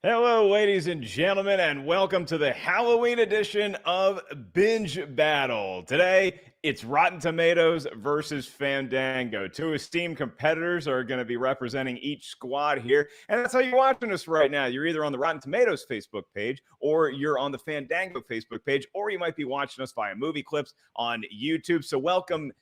Hello, ladies and gentlemen, and welcome to the Halloween edition of Binge Battle. Today, it's Rotten Tomatoes versus Fandango. Two esteemed competitors are going to be representing each squad here, and that's how you're watching us right now. You're either on the Rotten Tomatoes Facebook page, or you're on the Fandango Facebook page, or you might be watching us via movie clips on YouTube. So welcome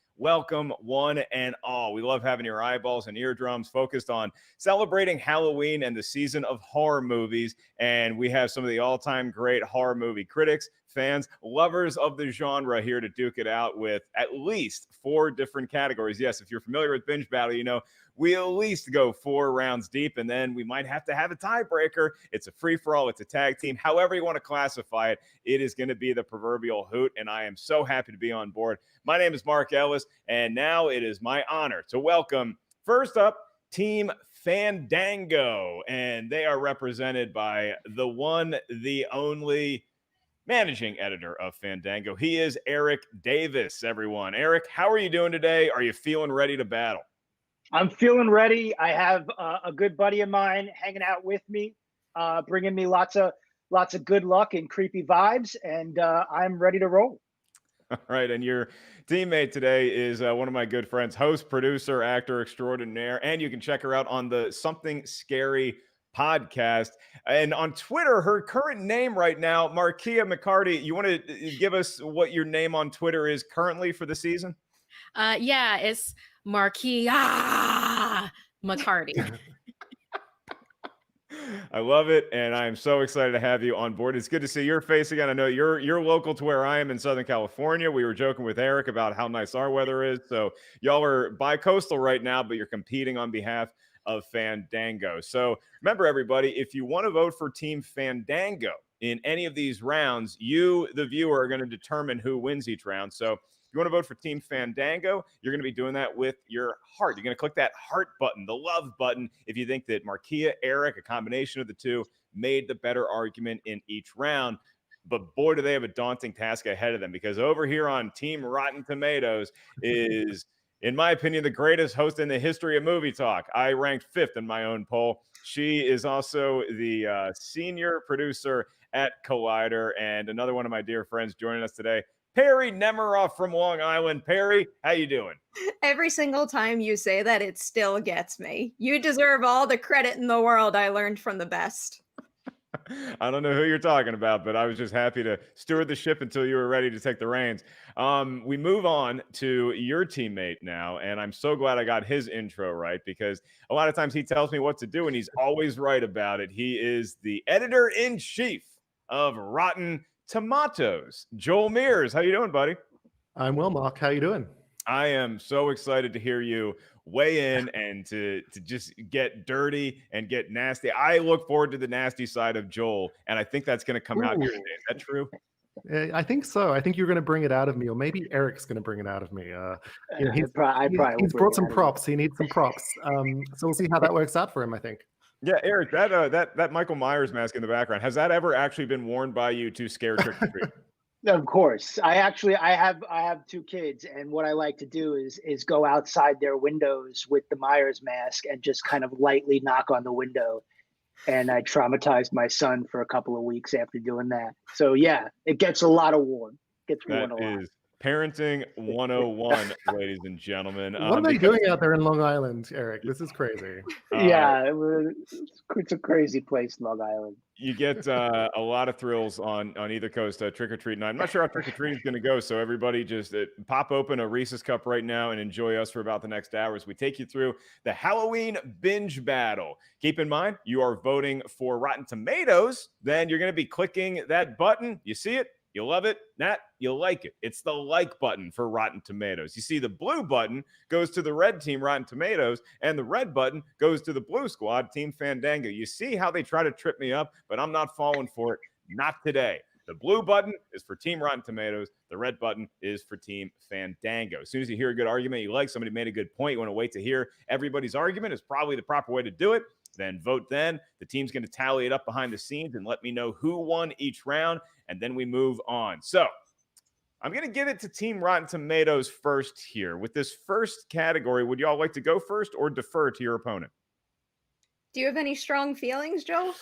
one and all. We love having your eyeballs and eardrums focused on celebrating Halloween and the season of horror movies. And we have some of the all-time great horror movie critics, fans, lovers of the genre here to duke it out with at least 4 different categories. Yes, if you're familiar with Binge Battle, you know we at least go 4 rounds deep, and then we might have to have a tiebreaker. It's a free-for-all. It's a tag team. However you want to classify it, it is going to be the proverbial hoot, and I am so happy to be on board. My name is Mark Ellis, and now it is my honor to welcome, first up, Team Fandango, and they are represented by the one, the only managing editor of Fandango. He is Eric Davis, everyone. Eric, how are you doing today? Are you feeling ready to battle? I'm feeling ready. I have a good buddy of mine hanging out with me, bringing me lots of good luck and creepy vibes, and I'm ready to roll. All right, and your teammate today is one of my good friends, host, producer, actor extraordinaire, and you can check her out on the Something Scary podcast. And on Twitter, her current name right now, Markia McCarty. You want to give us what your name on Twitter is currently for the season? Yeah, it's Markia McCarty. I love it, and I'm so excited to have you on board. It's good to see your face again. I know you're local to where I am in Southern California. We were joking with Eric about how nice our weather is. So y'all are bi-coastal right now, but you're competing on behalf of Fandango. So remember, everybody, if you want to vote for Team Fandango in any of these rounds, you, the viewer, are going to determine who wins each round. So you want to vote for Team Fandango, you're going to be doing that with your heart. You're going to click that heart button, the love button, if you think that Markia, Eric, a combination of the two, made the better argument in each round. But boy, do they have a daunting task ahead of them, because over here on Team Rotten Tomatoes is, in my opinion, the greatest host in the history of movie talk. I ranked 5th in my own poll. She is also the senior producer at Collider, and another one of my dear friends joining us today, Perry Nemiroff from Long Island. Perry, how you doing? Every single time you say that, it still gets me. You deserve all the credit in the world. I learned from the best. I don't know who you're talking about, but I was just happy to steward the ship until you were ready to take the reins. We move on to your teammate now, and I'm so glad I got his intro right, because a lot of times he tells me what to do, and he's always right about it. He is the editor-in-chief of Rotten Tomatoes, Joel Mears. How you doing, buddy? I'm well, Mark. How you doing? I am so excited to hear you weigh in and to just get dirty and get nasty. I look forward to the nasty side of Joel, and I think that's going to come out here today. Is that true? I think so. I think you're going to bring it out of me, or maybe Eric's going to bring it out of me. He's brought some props. He needs some props. So we'll see how that works out for him, I think. Yeah, Eric, that Michael Myers mask in the background, has that ever actually been worn by you to scare trick or treat? Of course. I have 2 kids, and what I like to do is go outside their windows with the Myers mask and just kind of lightly knock on the window. And I traumatized my son for a couple of weeks after doing that. So yeah, it gets a lot of worn. Gets worn a lot. Is Parenting 101, ladies and gentlemen. What are they doing out there in Long Island, Eric? This is crazy. Yeah, it's a crazy place, Long Island. You get a lot of thrills on either coast, trick-or-treat night. I'm not sure how trick-or-treat is going to go, so everybody just pop open a Reese's Cup right now and enjoy us for about the next hour as we take you through the Halloween binge battle. Keep in mind, you are voting for Rotten Tomatoes, then you're going to be clicking that button. You see it? You love it? Nat, you like it. It's the like button for Rotten Tomatoes. You see, the blue button goes to the red team, Rotten Tomatoes, and the red button goes to the blue squad, Team Fandango. You see how they try to trip me up, but I'm not falling for it. Not today. The blue button is for Team Rotten Tomatoes. The red button is for Team Fandango. As soon as you hear a good argument you like, somebody made a good point, you want to wait to hear everybody's argument, is probably the proper way to do it. Then vote then. The team's going to tally it up behind the scenes and let me know who won each round, and then we move on. So I'm going to give it to Team Rotten Tomatoes first here. With this first category, would y'all like to go first or defer to your opponent? Do you have any strong feelings, Joel?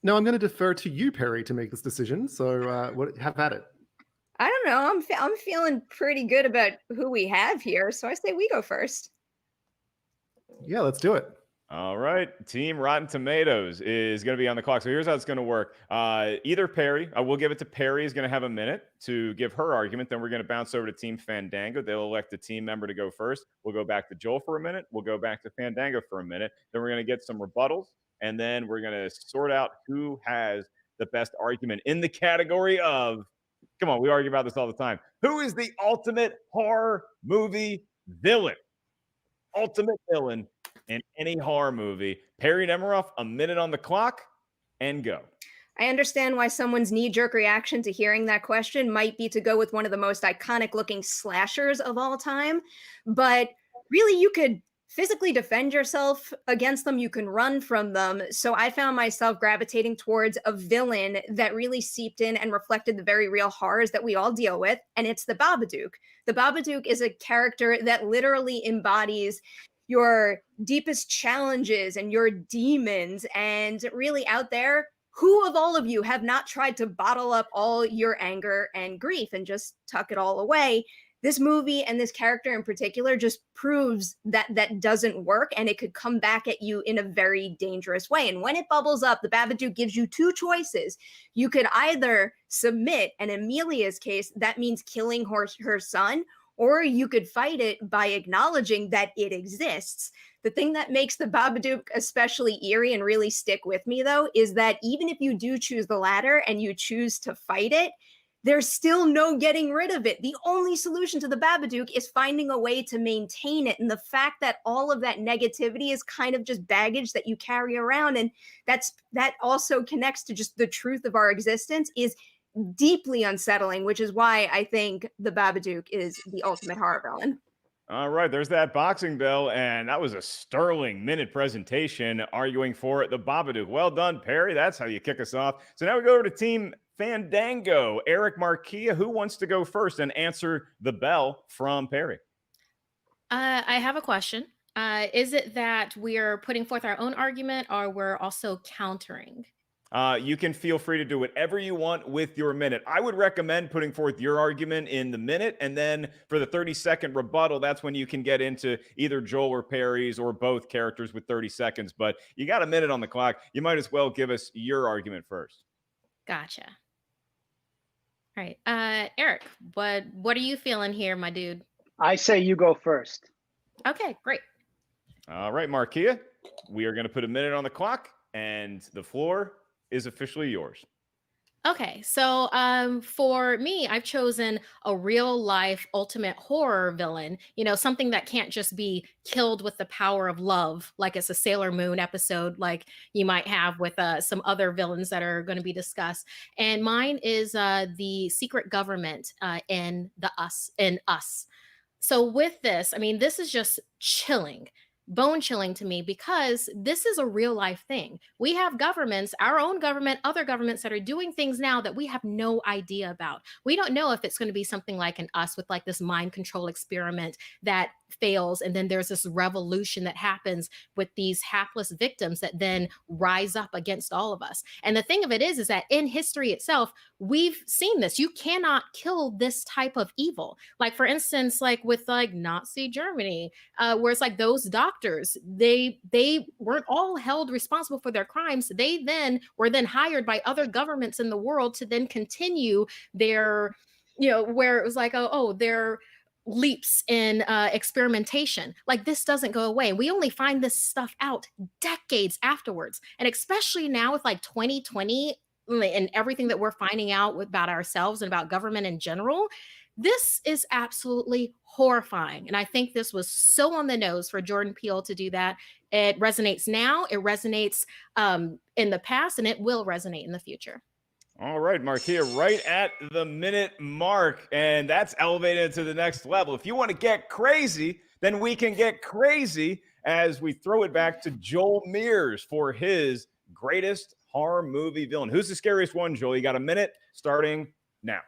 No, I'm going to defer to you, Perry, to make this decision. So have at it. I don't know. I'm feeling pretty good about who we have here, so I say we go first. Yeah, let's do it. All right. Team Rotten Tomatoes is going to be on the clock. So here's how it's going to work. Either Perry, we'll give it to Perry, is going to have a minute to give her argument. Then we're going to bounce over to Team Fandango. They'll elect a team member to go first. We'll go back to Joel for a minute. We'll go back to Fandango for a minute. Then we're going to get some rebuttals. And then we're going to sort out who has the best argument in the category of, come on, we argue about this all the time. Who is the ultimate horror movie villain? Ultimate villain in any horror movie. Perry Nemiroff, a minute on the clock, and go. I understand why someone's knee-jerk reaction to hearing that question might be to go with one of the most iconic-looking slashers of all time, but really you could physically defend yourself against them. You can run from them. So I found myself gravitating towards a villain that really seeped in and reflected the very real horrors that we all deal with, and it's the Babadook. The Babadook is a character that literally embodies your deepest challenges and your demons. And really out there, who of all of you have not tried to bottle up all your anger and grief and just tuck it all away? This movie and this character in particular just proves that that doesn't work, and it could come back at you in a very dangerous way. And when it bubbles up, the Babadook gives you two choices. You could either submit, and in Amelia's case, that means killing her son, or you could fight it by acknowledging that it exists. The thing that makes the Babadook especially eerie and really stick with me, though, is that even if you do choose the latter and you choose to fight it, there's still no getting rid of it. The only solution to the Babadook is finding a way to maintain it. And the fact that all of that negativity is kind of just baggage that you carry around, and that also connects to just the truth of our existence, is deeply unsettling, which is why I think the Babadook is the ultimate horror villain. All right, there's that boxing bell, and that was a sterling minute presentation arguing for the Babadook. Well done, Perry. That's how you kick us off. So now we go to Team Fandango. Eric Marquia, who wants to go first and answer the bell from Perry? I have a question. Is it that we're putting forth our own argument, or we're also countering? You can feel free to do whatever you want with your minute. I would recommend putting forth your argument in the minute, and then for the 30-second rebuttal, that's when you can get into either Joel or Perry's or both characters with 30 seconds. But you got a minute on the clock. You might as well give us your argument first. Gotcha. All right. Eric, what are you feeling here, my dude? I say you go first. Okay, great. All right, Marquia, we are going to put a minute on the clock, and the floor is officially yours. Okay, so for me, I've chosen a real life ultimate horror villain, something that can't just be killed with the power of love, like it's a Sailor Moon episode, like you might have with some other villains that are going to be discussed. And mine is the secret government in Us. So with this, this is just chilling. Bone chilling to me, because this is a real life thing. We have governments, our own government, other governments that are doing things now that we have no idea about. We don't know if it's going to be something like an Us with like this mind control experiment that fails, and then there's this revolution that happens with these hapless victims that then rise up against all of us. And the thing of it is that in history itself, we've seen this. You cannot kill this type of evil. Like, for instance, like with like Nazi Germany, where it's like those doctors, they weren't all held responsible for their crimes. They then were hired by other governments in the world to then continue their, where it was like, their leaps in experimentation. Like, this doesn't go away. We only find this stuff out decades afterwards. And especially now with like 2020 and everything that we're finding out about ourselves and about government in general, this is absolutely horrifying. And I think this was so on the nose for Jordan Peele to do that. It resonates now, it resonates in the past, and it will resonate in the future. All right, Marquia, right at the minute mark, and that's elevated to the next level. If you want to get crazy, then we can get crazy as we throw it back to Joel Mears for his greatest horror movie villain. Who's the scariest one, Joel? You got a minute starting now.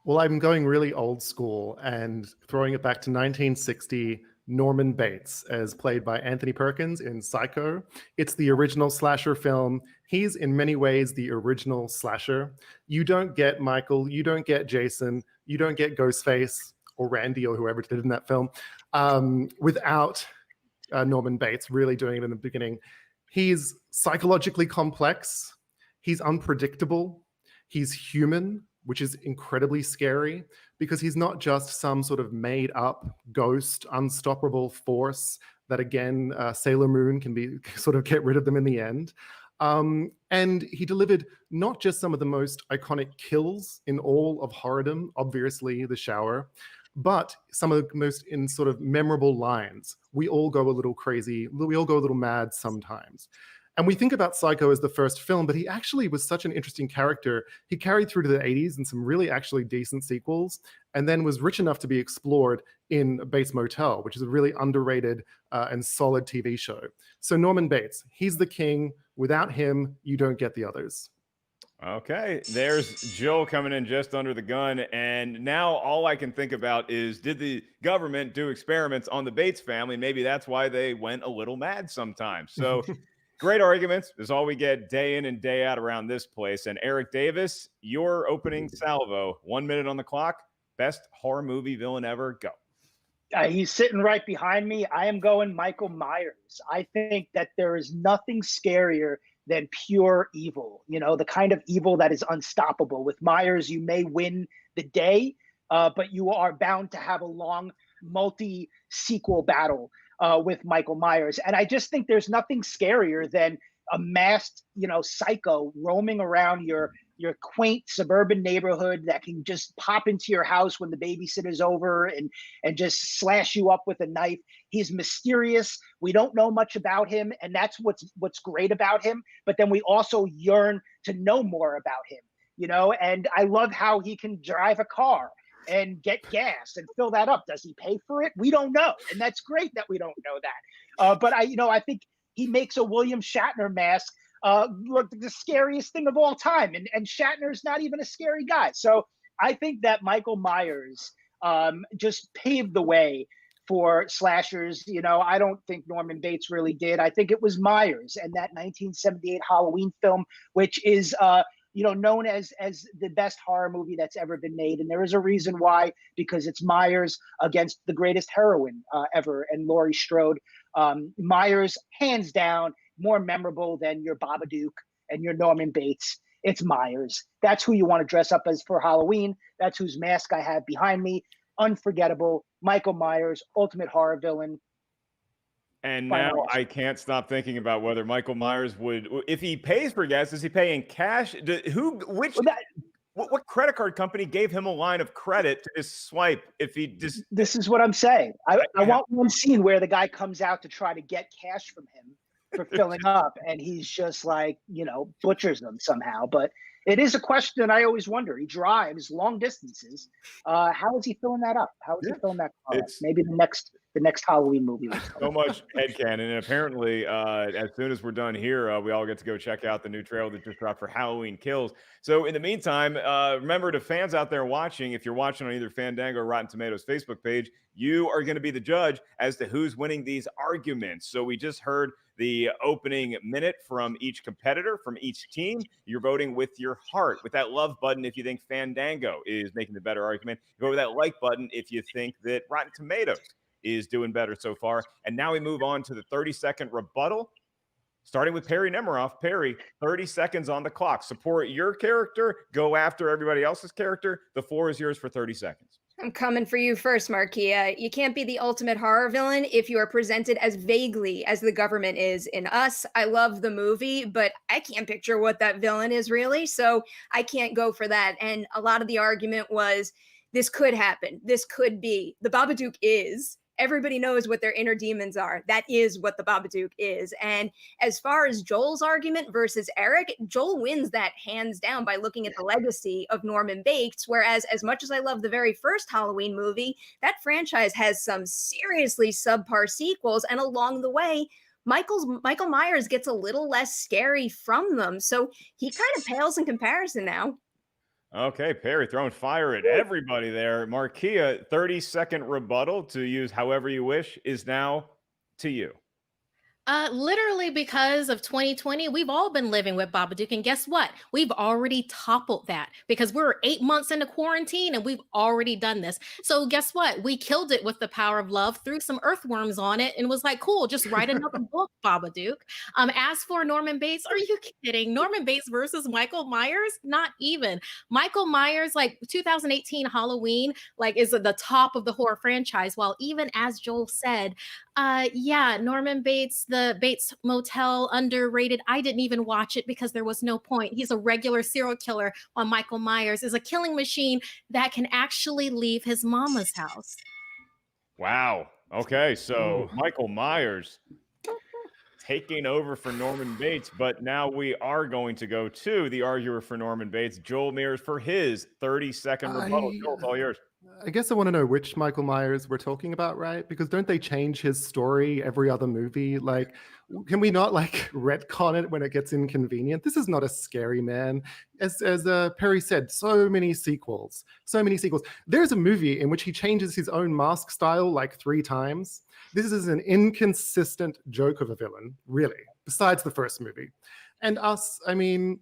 Well, I'm going really old school and throwing it back to 1960, Norman Bates, as played by Anthony Perkins in Psycho. It's the original slasher film. He's in many ways the original slasher. You don't get Michael, you don't get Jason, you don't get Ghostface or Randy or whoever did in that film without Norman Bates really doing it in the beginning. He's psychologically complex. He's unpredictable. He's human, which is incredibly scary because he's not just some sort of made up ghost, unstoppable force that again, Sailor Moon can be sort of get rid of them in the end. And he delivered not just some of the most iconic kills in all of horrordom, obviously The Shower, but some of the most in sort of memorable lines. We all go a little crazy. We all go a little mad sometimes. And we think about Psycho as the first film, but he actually was such an interesting character. He carried through to the 80s in some really actually decent sequels, and then was rich enough to be explored in Bates Motel, which is a really underrated and solid TV show. So Norman Bates, he's the king. Without him, you don't get the others. Okay, there's Joel coming in just under the gun. And now all I can think about is, did the government do experiments on the Bates family? Maybe that's why they went a little mad sometimes. So great arguments is all we get day in and day out around this place. And Eric Davis, your opening salvo, 1 minute on the clock. Best horror movie villain ever, go. He's sitting right behind me. I am going Michael Myers. I think that there is nothing scarier than pure evil, you know, the kind of evil that is unstoppable. With Myers, you may win the day, but you are bound to have a long multi-sequel battle with Michael Myers. And I just think there's nothing scarier than a masked, you know, psycho roaming around your quaint suburban neighborhood that can just pop into your house when the babysitter's over and just slash you up with a knife. He's mysterious. We don't know much about him, and that's what's great about him. But then we also yearn to know more about him, you know, and I love how he can drive a car and get gas and fill that up. Does he pay for it? We don't know. And that's great that we don't know that. But I think he makes a William Shatner mask look the scariest thing of all time. And Shatner's not even a scary guy. So I think that Michael Myers just paved the way for slashers. You know, I don't think Norman Bates really did. I think it was Myers and that 1978 Halloween film, which is known as the best horror movie that's ever been made. And there is a reason why, because it's Myers against the greatest heroine ever, and Laurie Strode. Myers, hands down, more memorable than your Babadook and your Norman Bates. It's Myers. That's who you want to dress up as for Halloween. That's whose mask I have behind me. Unforgettable. Michael Myers, ultimate horror villain. And now I can't stop thinking about whether Michael Myers would, if he pays for gas, does he pay in cash? What credit card company gave him a line of credit to just swipe if he just... This is what I'm saying. I want one scene where the guy comes out to try to get cash from him for filling up, and he's just like, butchers them somehow. But it is a question I always wonder. He drives long distances. How is he filling that up? How is he filling that car up? Maybe the next Halloween movie. So much headcanon. And apparently, as soon as we're done here, we all get to go check out the new trailer that just dropped for Halloween Kills. So in the meantime, remember, to fans out there watching, if you're watching on either Fandango or Rotten Tomatoes Facebook page, you are going to be the judge as to who's winning these arguments. So we just heard the opening minute from each competitor, from each team. You're voting with your heart, with that love button if you think Fandango is making the better argument. You vote with that like button if you think that Rotten Tomatoes is doing better so far. And now we move on to the 30-second rebuttal, starting with Perry Nemiroff. Perry, 30 seconds on the clock. Support your character, go after everybody else's character. The floor is yours for 30 seconds. I'm coming for you first, Marquia. You can't be the ultimate horror villain if you are presented as vaguely as the government is in Us. I love the movie, but I can't picture what that villain is really, so I can't go for that. And a lot of the argument was, this could happen. This could be. The Babadook is. Everybody knows what their inner demons are. That is what the Babadook is. And as far as Joel's argument versus Eric, Joel wins that hands down by looking at the legacy of Norman Bates. Whereas, as much as I love the very first Halloween movie, that franchise has some seriously subpar sequels. And along the way, Michael Myers gets a little less scary from them. So he kind of pales in comparison now. Okay, Perry throwing fire at everybody there. Markia, 30-second rebuttal to use however you wish is now to you. Literally because of 2020, we've all been living with Babadook. And guess what? We've already toppled that because we're 8 months into quarantine and we've already done this. So guess what? We killed it with the power of love, threw some earthworms on it, and was like, cool, just write another book, Babadook. As for Norman Bates, are you kidding? Norman Bates versus Michael Myers? Not even. Michael Myers, like 2018 Halloween, like is at the top of the horror franchise. While even as Joel said, yeah, Norman Bates, the Bates Motel, underrated. I didn't even watch it because there was no point. He's a regular serial killer, while Michael Myers is a killing machine that can actually leave his mama's house. Wow. Okay, so Michael Myers taking over for Norman Bates, but now we are going to go to the arguer for Norman Bates, Joel Mears, for his 30-second rebuttal. Joel, it's all yours. I guess I want to know which Michael Myers we're talking about, right? Because don't they change his story every other movie? Like, can we not like retcon it when it gets inconvenient? This is not a scary man. As Perry said, so many sequels. There's a movie in which he changes his own mask style like 3 times. This is an inconsistent joke of a villain, really, besides the first movie. And Us, I mean,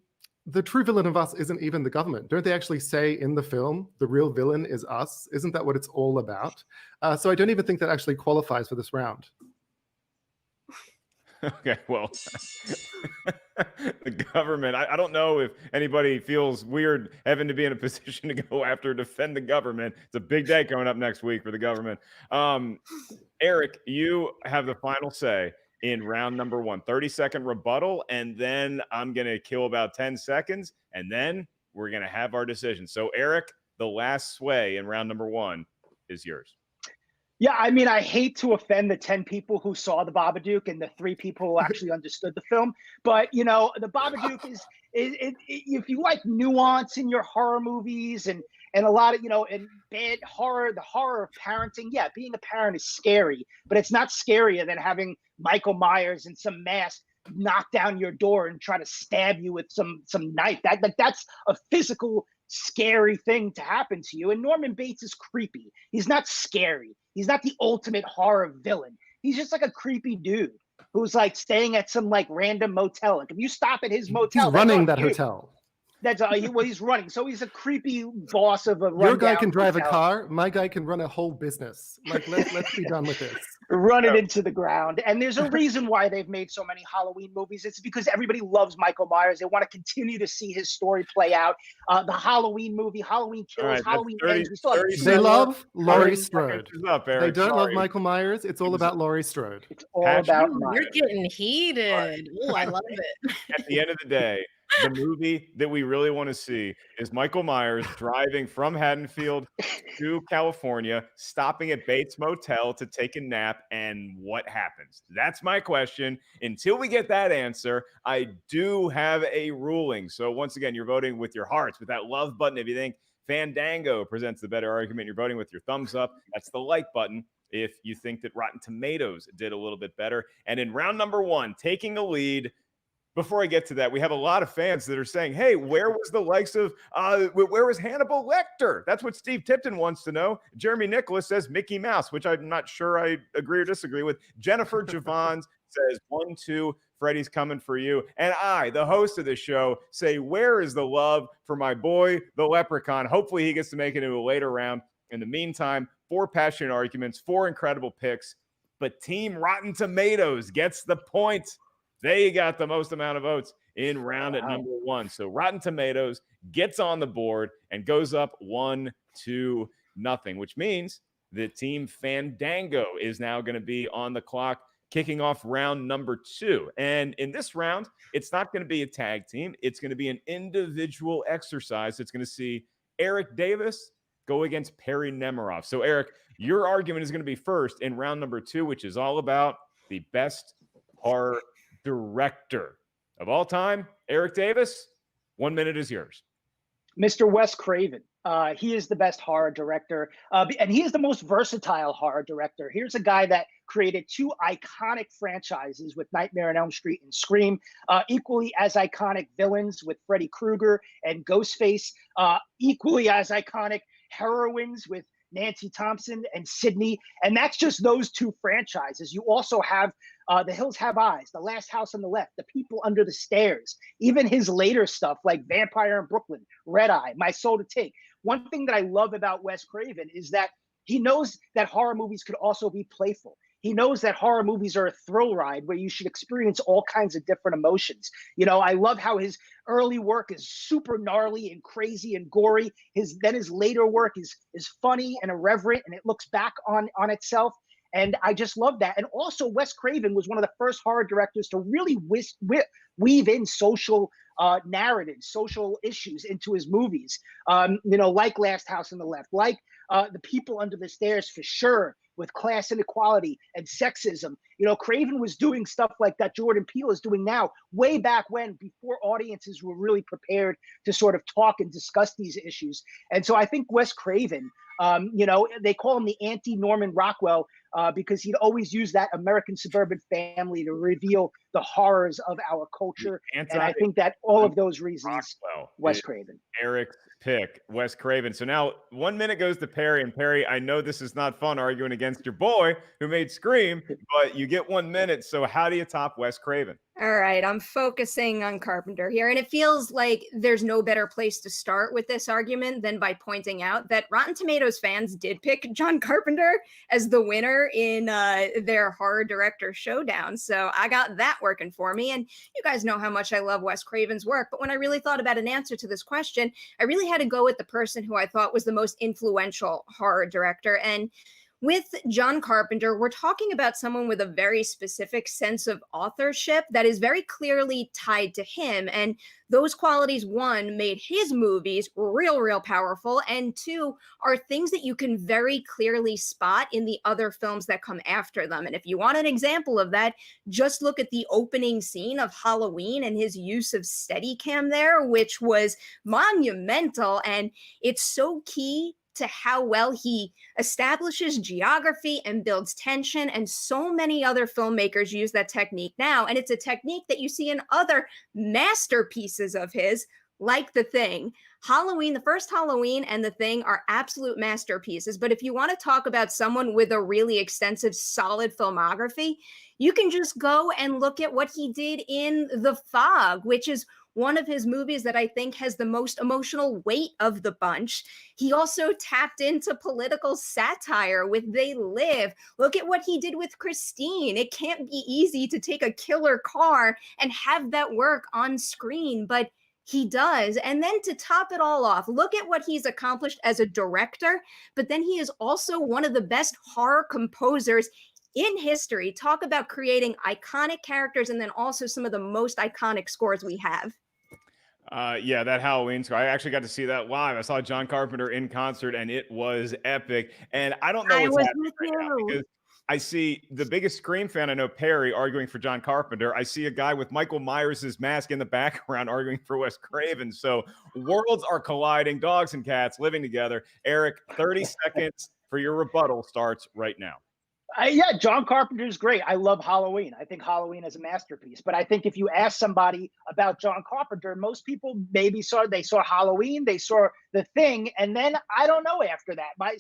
the true villain of Us isn't even the government. Don't they actually say in the film, the real villain is us? Isn't that what it's all about? So I don't even think that actually qualifies for this round. Okay, well, the government, I don't know if anybody feels weird having to be in a position to go after defend the government. It's a big day coming up next week for the government. Eric, you have the final say in round number 1, 30-second rebuttal, and then I'm going to kill about 10 seconds, and then we're going to have our decision. So, Eric, the last sway in round number 1 is yours. Yeah, I mean, I hate to offend the 10 people who saw the Babadook and the 3 people who actually understood the film, but you know, the Babadook is if you like nuance in your horror movies and a lot of, you know, and bad horror, the horror of parenting. Yeah, being a parent is scary, but it's not scarier than having Michael Myers and some mask knock down your door and try to stab you with some knife. That's a physical scary thing to happen to you. And Norman Bates is creepy. He's not scary. He's not the ultimate horror villain. He's just like a creepy dude who's like staying at some like random motel. Like if you stop at his motel, he's running that hotel. That's he's running. So he's a creepy boss of a rundown Your guy can drive hotel. a car. My guy can run a whole business. Like let's be done with this. Run it into the ground. And there's a reason why they've made so many Halloween movies. It's because everybody loves Michael Myers. They want to continue to see his story play out. The Halloween movie, Halloween Kills, Right, Halloween 30 Ends. We still have 30 They love Laurie 30 Strode. seconds is up, Eric. They don't love Sorry. Michael Myers. It's all about Laurie Strode. It's all Passion. about Ooh, Myers. you're getting heated. Oh, I love it. At the end of the day, the movie that we really want to see is Michael Myers driving from Haddonfield to California, stopping at Bates Motel to take a nap, and what happens? That's my question. Until we get that answer, I do have a ruling. So once again, you're voting with your hearts, with that love button. If you think Fandango presents the better argument, you're voting with your thumbs up. That's the like button. If you think that Rotten Tomatoes did a little bit better. And in round number 1, taking a lead, before I get to that, we have a lot of fans that are saying, hey, where was the likes of, where was Hannibal Lecter? That's what Steve Tipton wants to know. Jeremy Nicholas says Mickey Mouse, which I'm not sure I agree or disagree with. Jennifer Javons says 1-2, Freddie's coming for you. And I, the host of the show, say, where is the love for my boy, the Leprechaun? Hopefully he gets to make it into a later round. In the meantime, 4 passionate arguments, 4 incredible picks, but Team Rotten Tomatoes gets the point. They got the most amount of votes in round at number 1. So Rotten Tomatoes gets on the board and goes up 1-0, which means that Team Fandango is now going to be on the clock, kicking off round number 2. And in this round, it's not going to be a tag team. It's going to be an individual exercise. It's going to see Eric Davis go against Perry Nemiroff. So Eric, your argument is going to be first in round number 2, which is all about the best horror director of all time. Eric Davis, 1 minute is yours. Mr. Wes Craven. He is the best horror director, and he is the most versatile horror director. Here's a guy that created two iconic franchises with Nightmare on Elm Street and Scream, equally as iconic villains with Freddy Krueger and Ghostface, equally as iconic heroines with Nancy Thompson and Sydney. And that's just those two franchises. You also have The Hills Have Eyes, The Last House on the Left, The People Under the Stairs, even his later stuff like Vampire in Brooklyn, Red Eye, My Soul to Take. One thing that I love about Wes Craven is that he knows that horror movies could also be playful. He knows that horror movies are a thrill ride where you should experience all kinds of different emotions. You know, I love how his early work is super gnarly and crazy and gory. His later work is funny and irreverent, and it looks back on itself. And I just love that. And also, Wes Craven was one of the first horror directors to really weave in social narratives, social issues into his movies. You know, like Last House on the Left, like The People Under the Stairs, for sure, with class inequality and sexism. You know, Craven was doing stuff like that Jordan Peele is doing now, way back when, before audiences were really prepared to sort of talk and discuss these issues. And so I think Wes Craven, you know, they call him the anti-Norman Rockwell because he'd always use that American suburban family to reveal the horrors of our culture. And I think that all of those reasons, Wes Craven. Eric's pick, Wes Craven. So now 1 minute goes to Perry. And Perry, I know this is not fun arguing against your boy who made Scream, but you get 1 minute. So how do you top Wes Craven? All right, I'm focusing on Carpenter here, and it feels like there's no better place to start with this argument than by pointing out that Rotten Tomatoes fans did pick John Carpenter as the winner in their horror director showdown. So I got that working for me, and you guys know how much I love Wes Craven's work, but when I really thought about an answer to this question, I really had to go with the person who I thought was the most influential horror director. And with John Carpenter, we're talking about someone with a very specific sense of authorship that is very clearly tied to him. And those qualities, one, made his movies real powerful. And two, are things that you can very clearly spot in the other films that come after them. And if you want an example of that, just look at the opening scene of Halloween and his use of Steadicam there, which was monumental. And it's so key to how well he establishes geography and builds tension, and so many other filmmakers use that technique now, and it's a technique that you see in other masterpieces of his, like The Thing. Halloween, the first Halloween and The Thing are absolute masterpieces, but if you want to talk about someone with a really extensive, solid filmography, you can just go and look at what he did in The Fog, which is one of his movies that I think has the most emotional weight of the bunch. He also tapped into political satire with They Live. Look at what he did with Christine. It can't be easy to take a killer car and have that work on screen, but he does. And then to top it all off, look at what he's accomplished as a director, but then he is also one of the best horror composers in history. Talk about creating iconic characters and then also some of the most iconic scores we have. Yeah, that Halloween score. I actually got to see that live. I saw John Carpenter in concert, and it was epic. And I don't know what's happening right now because I see the biggest Scream fan I know, Perry, arguing for John Carpenter. I see a guy with Michael Myers' mask in the background arguing for Wes Craven. So worlds are colliding, dogs and cats living together. Eric, 30 seconds for your rebuttal starts right now. Yeah, John Carpenter's great. I love Halloween. I think Halloween is a masterpiece. But I think if you ask somebody about John Carpenter, most people maybe saw Halloween, they saw The Thing, and then I don't know after that.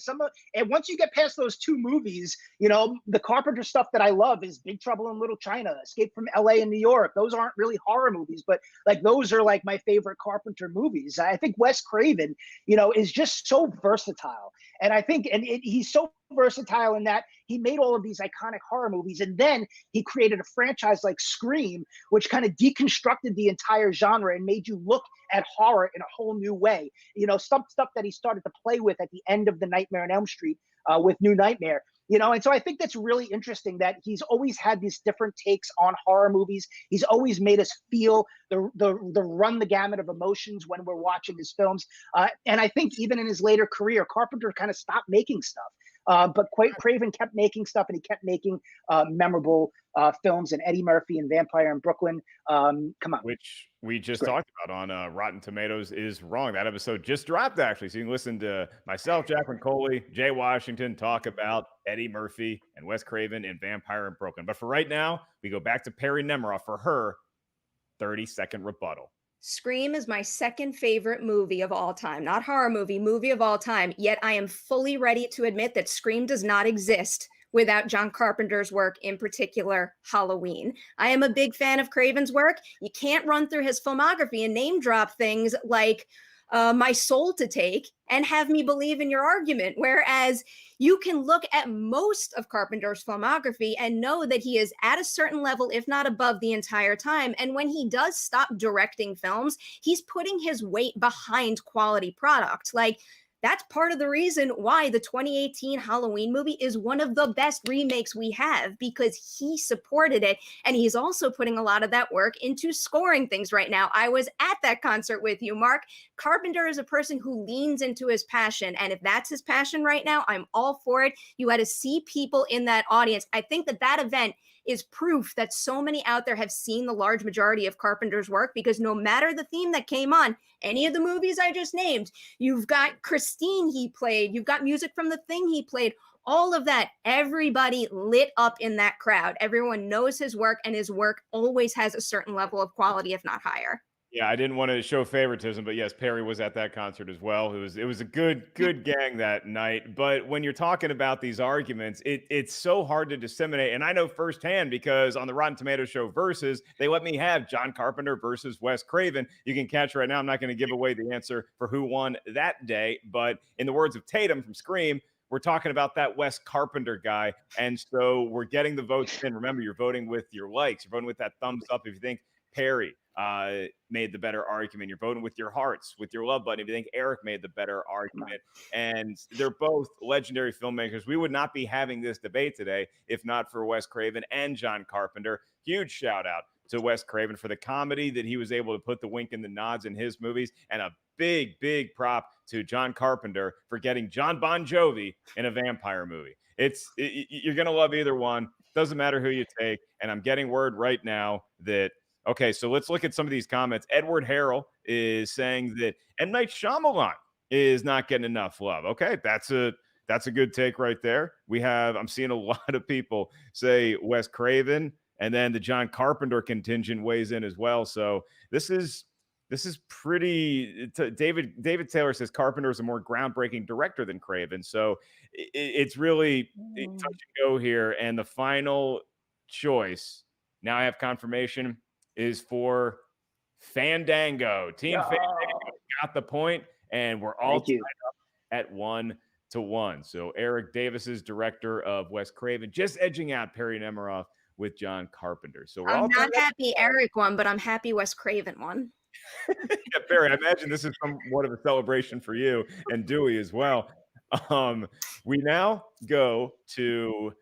And once you get past those two movies, you know, the Carpenter stuff that I love is Big Trouble in Little China, Escape from LA and New York. Those aren't really horror movies, but like those are like my favorite Carpenter movies. I think Wes Craven, you know, is just so versatile. And I think, he's so versatile in that he made all of these iconic horror movies, and then he created a franchise like Scream, which kind of deconstructed the entire genre and made you look at horror in a whole new way. You know, stuff that he started to play with at the end of the Nightmare on Elm Street with New Nightmare. You know, and so I think that's really interesting that he's always had these different takes on horror movies. He's always made us feel the run the gamut of emotions when we're watching his films. And I think even in his later career, Carpenter kind of stopped making stuff. But Craven kept making stuff, and he kept making memorable films, and Eddie Murphy and Vampire in Brooklyn. Come on. Which we just talked about on Rotten Tomatoes is Wrong. That episode just dropped, actually. So you can listen to myself, Jacqueline Coley, Jay Washington talk about Eddie Murphy and Wes Craven and Vampire in Brooklyn. But for right now, we go back to Perry Nemiroff for her 30-second rebuttal. Scream is my second favorite movie of all time. Not horror movie of all time. Yet I am fully ready to admit that Scream does not exist without John Carpenter's work, in particular, Halloween. I am a big fan of Craven's work. You can't run through his filmography and name drop things like My Soul to Take and have me believe in your argument. Whereas you can look at most of Carpenter's filmography and know that he is at a certain level, if not above, the entire time. And when he does stop directing films, he's putting his weight behind quality product. Like, that's part of the reason why the 2018 Halloween movie is one of the best remakes we have, because he supported it. And he's also putting a lot of that work into scoring things right now. I was at that concert with you, Mark. Carpenter is a person who leans into his passion. And if that's his passion right now, I'm all for it. You had to see people in that audience. I think that event is proof that so many out there have seen the large majority of Carpenter's work, because no matter the theme that came on any of the movies I just named, you've got Christine he played, you've got music from The Thing he played, all of that, everybody lit up in that crowd. Everyone knows his work, and his work always has a certain level of quality, if not higher. Yeah, I didn't want to show favoritism, but yes, Perry was at that concert as well. It was a good gang that night. But when you're talking about these arguments, it's so hard to disseminate. And I know firsthand, because on the Rotten Tomatoes show Versus, they let me have John Carpenter versus Wes Craven. You can catch right now. I'm not going to give away the answer for who won that day, but in the words of Tatum from Scream, we're talking about that Wes Carpenter guy. And so we're getting the votes in. Remember, you're voting with your likes. You're voting with that thumbs up if you think Perry made the better argument. You're voting with your hearts, with your love button if you think Eric made the better argument. And they're both legendary filmmakers. We would not be having this debate today if not for Wes Craven and John Carpenter. Huge shout out to Wes Craven for the comedy that he was able to put the wink and the nods in his movies, and a big prop to John Carpenter for getting John Bon Jovi in a vampire movie. You're going to love either one. Doesn't matter who you take. And I'm getting word right now that, okay, so let's look at some of these comments. Edward Harrell is saying that M. Night Shyamalan is not getting enough love. Okay, that's a good take right there. I'm seeing a lot of people say Wes Craven, and then the John Carpenter contingent weighs in as well. So this is pretty. David Taylor says Carpenter is a more groundbreaking director than Craven. So it's really touch and go here. And the final choice, now I have confirmation, is for Fandango. Team Fandango got the point, and we're all tied up at 1-1. So Eric Davis is director of Wes Craven, just edging out Perry Nemiroff with John Carpenter. So I'm not happy Eric won, but I'm happy Wes Craven won. Yeah, Perry, I imagine this is somewhat of a celebration for you and Dewey as well. We now go to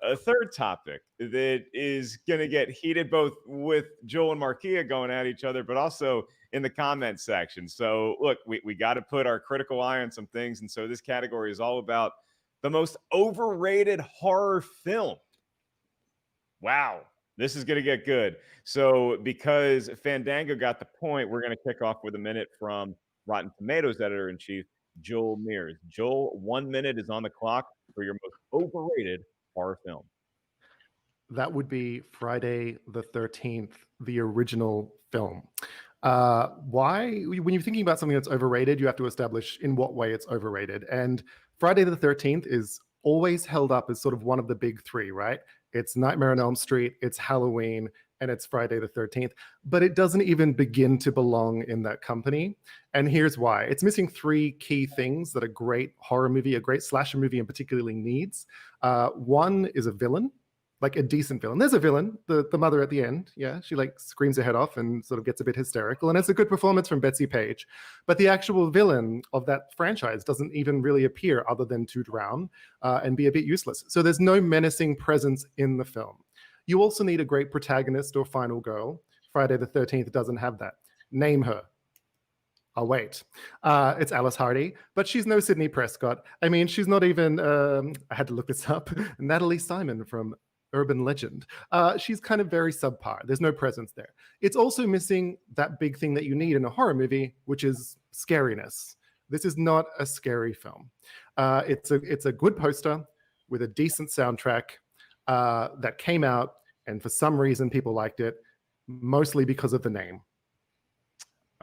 a third topic that is going to get heated, both with Joel and Markia going at each other, but also in the comment section. So look, we got to put our critical eye on some things. And so this category is all about the most overrated horror film. Wow, this is going to get good. So because Fandango got the point, we're going to kick off with a minute from Rotten Tomatoes editor-in-chief, Joel Mears. Joel, 1 minute is on the clock for your most overrated horror film. That would be Friday the 13th, the original film. Why? When you're thinking about something that's overrated, you have to establish in what way it's overrated. And Friday the 13th is always held up as sort of one of the big three, right? It's Nightmare on Elm Street, it's Halloween, and it's Friday the 13th. But it doesn't even begin to belong in that company. And here's why. It's missing three key things that a great horror movie, a great slasher movie in particularly needs. One is a villain, like a decent villain. There's a villain, the mother at the end. Yeah, she like screams her head off and sort of gets a bit hysterical. And it's a good performance from Betsy Page. But the actual villain of that franchise doesn't even really appear other than to drown and be a bit useless. So there's no menacing presence in the film. You also need a great protagonist or final girl. Friday the 13th doesn't have that. Name her. I'll wait. It's Alice Hardy, but she's no Sydney Prescott. I mean, she's not even, I had to look this up, Natalie Simon from Urban Legend. She's kind of very subpar. There's no presence there. It's also missing that big thing that you need in a horror movie, which is scariness. This is not a scary film. It's a good poster with a decent soundtrack that came out, and for some reason people liked it, mostly because of the name.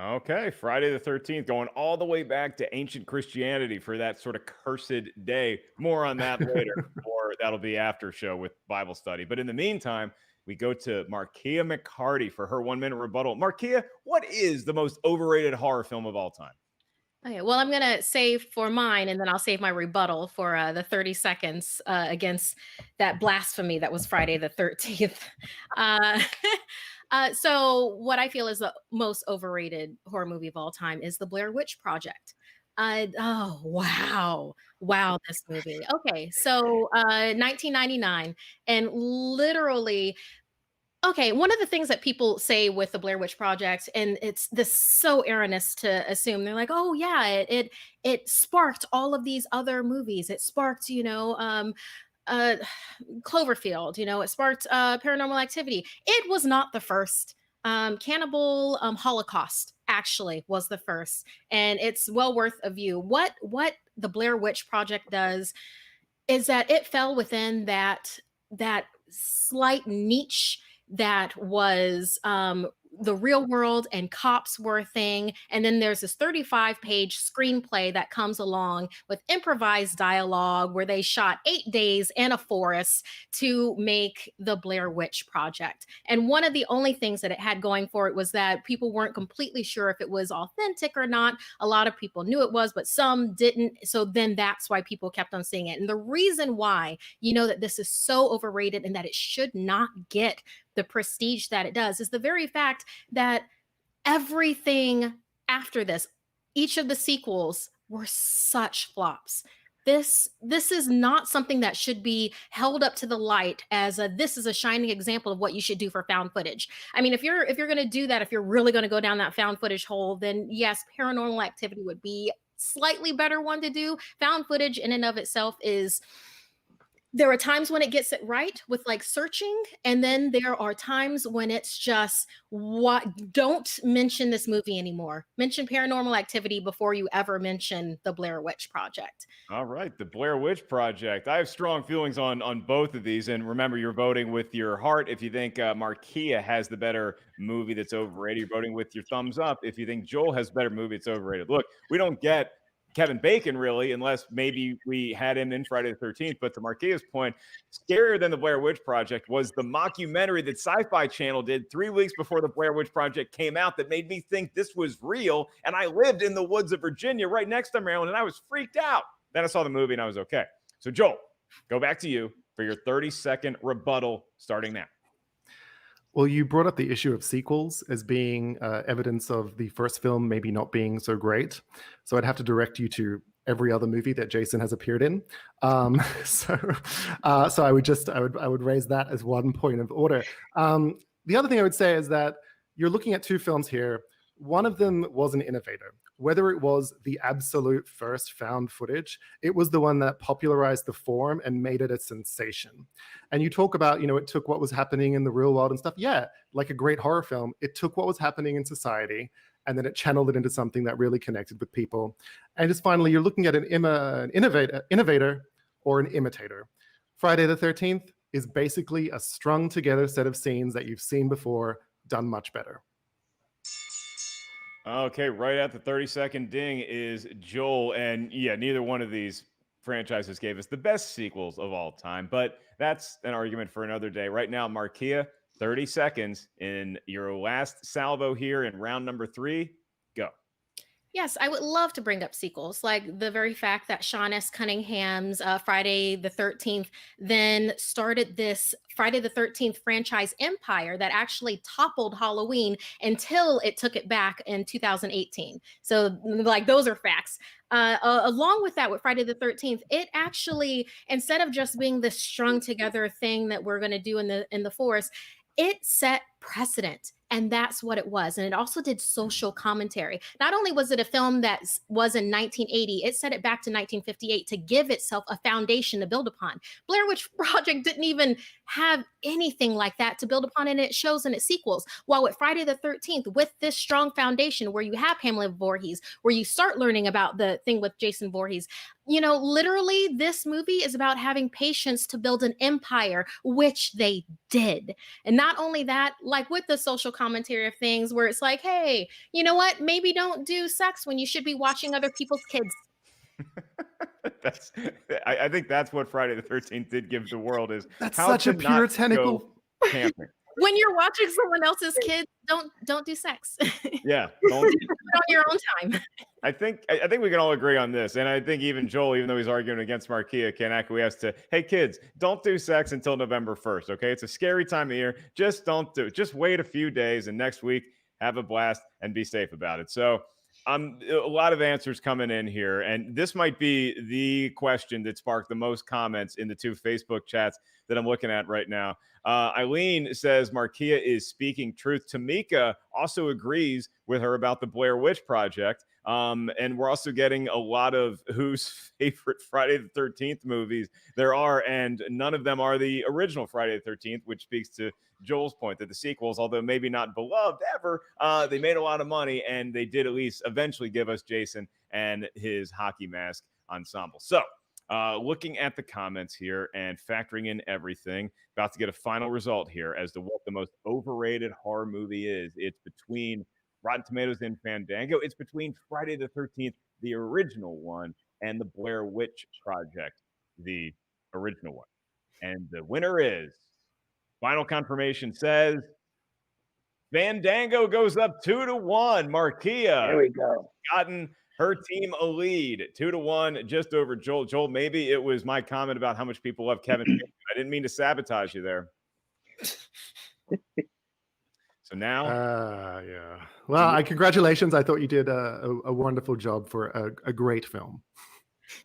Okay, Friday the 13th, going all the way back to ancient Christianity for that sort of cursed day. More on that later, or that'll be after show with Bible study. But in the meantime, we go to Markia McCarty for her 1 minute rebuttal. Markia, what is the most overrated horror film of all time? Okay, well, I'm going to save for mine, and then I'll save my rebuttal for the 30 seconds against that blasphemy that was Friday the 13th. So what I feel is the most overrated horror movie of all time is The Blair Witch Project. Oh, wow. Wow, this movie. Okay, so 1999, and literally, okay, one of the things that people say with the Blair Witch Project, and it's this so erroneous to assume, they're like, oh yeah, it sparked all of these other movies. It sparked, Cloverfield, it sparked Paranormal Activity. It was not the first. Cannibal Holocaust actually was the first, and it's well worth a view. What the Blair Witch Project does is that it fell within that slight niche that was the real world and cops were a thing. And then there's this 35-page screenplay that comes along with improvised dialogue where they shot 8 days in a forest to make the Blair Witch Project. And one of the only things that it had going for it was that people weren't completely sure if it was authentic or not. A lot of people knew it was, but some didn't. So then that's why people kept on seeing it. And the reason why that this is so overrated and that it should not get the prestige that it does is the very fact that everything after this, each of the sequels were such flops. This is not something that should be held up to the light as this is a shining example of what you should do for found footage. I mean, if you're going to do that, if you're really going to go down that found footage hole, then yes, Paranormal Activity would be slightly better one to do. Found footage in and of itself is, there are times when it gets it right with like searching, and then there are times when it's just, what, don't mention this movie anymore. Mention Paranormal Activity before you ever mention the Blair Witch Project. All right, the Blair Witch Project. I have strong feelings on both of these, and remember, you're voting with your heart if you think Markia has the better movie that's overrated. You're voting with your thumbs up if you think Joel has a better movie that's overrated. Look, we don't get Kevin Bacon, really, unless maybe we had him in Friday the 13th. But to Markia's point, scarier than the Blair Witch Project was the mockumentary that Sci-Fi Channel did 3 weeks before the Blair Witch Project came out that made me think this was real. And I lived in the woods of Virginia right next to Maryland, and I was freaked out. Then I saw the movie, and I was okay. So, Joel, go back to you for your 30-second rebuttal starting now. Well, you brought up the issue of sequels as being evidence of the first film maybe not being so great. So I'd have to direct you to every other movie that Jason has appeared in. So I would raise that as one point of order. The other thing I would say is that you're looking at two films here. One of them was an innovator. Whether it was the absolute first found footage, it was the one that popularized the form and made it a sensation. And you talk about, it took what was happening in the real world and stuff. Yeah, like a great horror film, it took what was happening in society and then it channeled it into something that really connected with people. And just finally, you're looking at an innovator or an imitator. Friday the 13th is basically a strung together set of scenes that you've seen before, done much better. Okay, right at the 30-second ding is Joel. And yeah, neither one of these franchises gave us the best sequels of all time, but that's an argument for another day. Right now, Markia, 30 seconds in your last salvo here in round number 3. Go. Yes, I would love to bring up sequels, like the very fact that Sean S. Cunningham's Friday the 13th then started this Friday the 13th franchise empire that actually toppled Halloween until it took it back in 2018. So like those are facts. Along with that, with Friday the 13th, it actually, instead of just being this strung together thing that we're going to do in the forest, it set precedent. And that's what it was. And it also did social commentary. Not only was it a film that was in 1980, it set it back to 1958 to give itself a foundation to build upon. Blair Witch Project didn't even have anything like that to build upon in its shows and its sequels. While with Friday the 13th, with this strong foundation where you have Pamela Voorhees, where you start learning about the thing with Jason Voorhees, you know, literally this movie is about having patience to build an empire, which they did. And not only that, like with the social commentary of things where it's like, hey, you know what? Maybe don't do sex when you should be watching other people's kids. I think that's what Friday the 13th did give the world is That's how such to a not puritanical. go camping. When you're watching someone else's kids, don't do sex. Yeah, Do it on your own time. I think we can all agree on this, and I think even Joel, even though he's arguing against Marquia, can acquiesce to, hey kids, don't do sex until November 1st. Okay, it's a scary time of year. Just don't do it. Just wait a few days, and next week have a blast and be safe about it. So, a lot of answers coming in here, and this might be the question that sparked the most comments in the two Facebook chats that I'm looking at right now. Eileen says Marquia is speaking truth. Tamika also agrees with her about the Blair Witch Project. And we're also getting a lot of whose favorite Friday the 13th movies there are, and none of them are the original Friday the 13th, which speaks to Joel's point that the sequels, although maybe not beloved ever, they made a lot of money, and they did at least eventually give us Jason and his hockey mask ensemble. So, looking at the comments here and factoring in everything, about to get a final result here as to what the most overrated horror movie is. It's between Rotten Tomatoes and Fandango. It's between Friday the 13th, the original one, and the Blair Witch Project, the original one. And the winner is, final confirmation says, Fandango goes up 2-1. Marquia. There we go. Gotten her team a lead, 2-1, just over Joel. Joel, maybe it was my comment about how much people love Kevin. I didn't mean to sabotage you there. So now, yeah. Well, congratulations. I thought you did a wonderful job for a great film.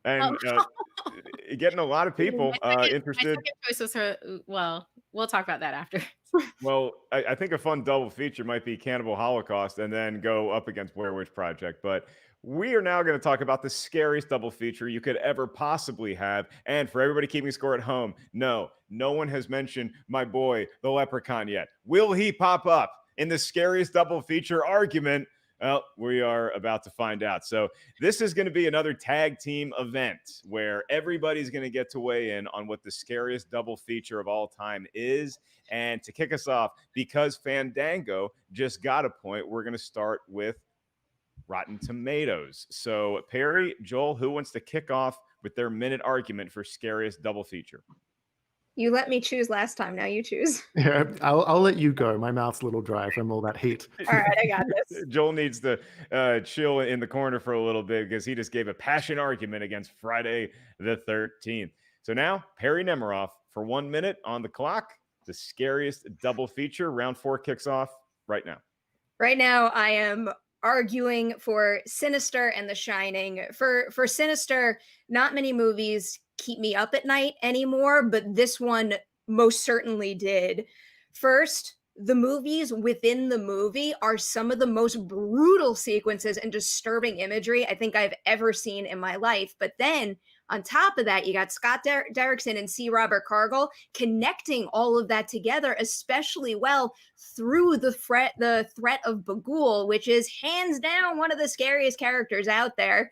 and getting a lot of people interested. My second choice was her. Well, we'll talk about that after. Well, I think a fun double feature might be Cannibal Holocaust and then go up against Blair Witch Project. But we are now going to talk about the scariest double feature you could ever possibly have. And for everybody keeping score at home, no one has mentioned my boy, the Leprechaun, yet. Will he pop up in the scariest double feature argument? Well, we are about to find out. So this is going to be another tag team event where everybody's going to get to weigh in on what the scariest double feature of all time is. And to kick us off, because Fandango just got a point, we're going to start with Rotten Tomatoes. So Perry, Joel, who wants to kick off with their minute argument for scariest double feature? You let me choose last time. Now you choose. Yeah, I'll let you go. My mouth's a little dry from all that heat. All right, I got this. Joel needs to chill in the corner for a little bit because he just gave a passionate argument against Friday the 13th. So now, Perry Nemiroff for 1 minute on the clock. The scariest double feature. Round 4 kicks off right now. Right now, I am arguing for Sinister and The Shining. For Sinister, not many movies keep me up at night anymore, but this one most certainly did. First, the movies within the movie are some of the most brutal sequences and disturbing imagery I think I've ever seen in my life. But then on top of that, you got Scott Derrickson and C. Robert Cargill connecting all of that together especially well through the threat of Bagul, which is hands down one of the scariest characters out there.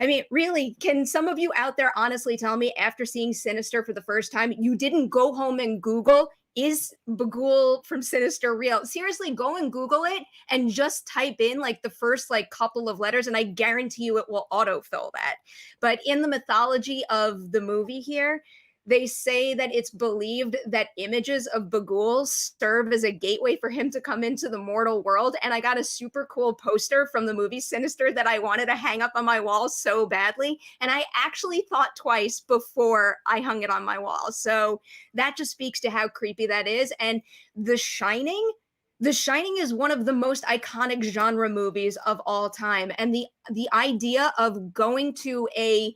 I mean, really, can some of you out there honestly tell me after seeing Sinister for the first time, you didn't go home and Google, is Bagul from Sinister real? Seriously, go and Google it and just type in like the first like couple of letters and I guarantee you it will autofill that. But in the mythology of the movie here, they say that it's believed that images of Bagul serve as a gateway for him to come into the mortal world. And I got a super cool poster from the movie Sinister that I wanted to hang up on my wall so badly. And I actually thought twice before I hung it on my wall. So that just speaks to how creepy that is. And The Shining is one of the most iconic genre movies of all time. And the idea of going to a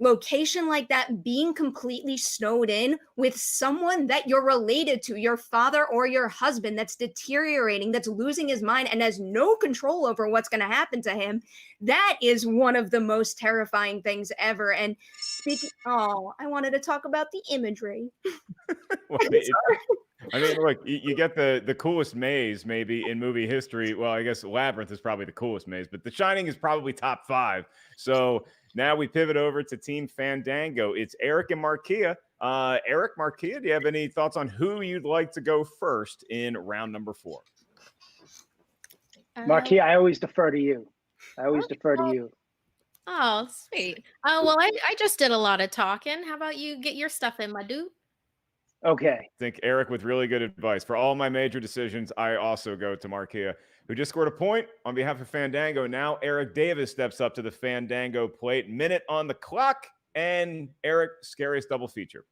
location like that, being completely snowed in with someone that you're related to, your father or your husband, that's deteriorating, that's losing his mind and has no control over what's going to happen to him, that is one of the most terrifying things ever. And speaking, oh, I wanted to talk about the imagery. Well, I mean, look, you get the coolest maze maybe in movie history. Well, I guess Labyrinth is probably the coolest maze, but The Shining is probably top 5. So now we pivot over to Team Fandango. It's Eric and Markia. Eric, Markia, do you have any thoughts on who you'd like to go first in round number 4? Markia, I always defer to you. Oh, sweet. Well, I just did a lot of talking. How about you get your stuff in, my dude? Okay. I think Eric with really good advice. For all my major decisions, I also go to Markia, who just scored a point on behalf of Fandango. Now Eric Davis steps up to the Fandango plate. Minute on the clock. And Eric, scariest double feature.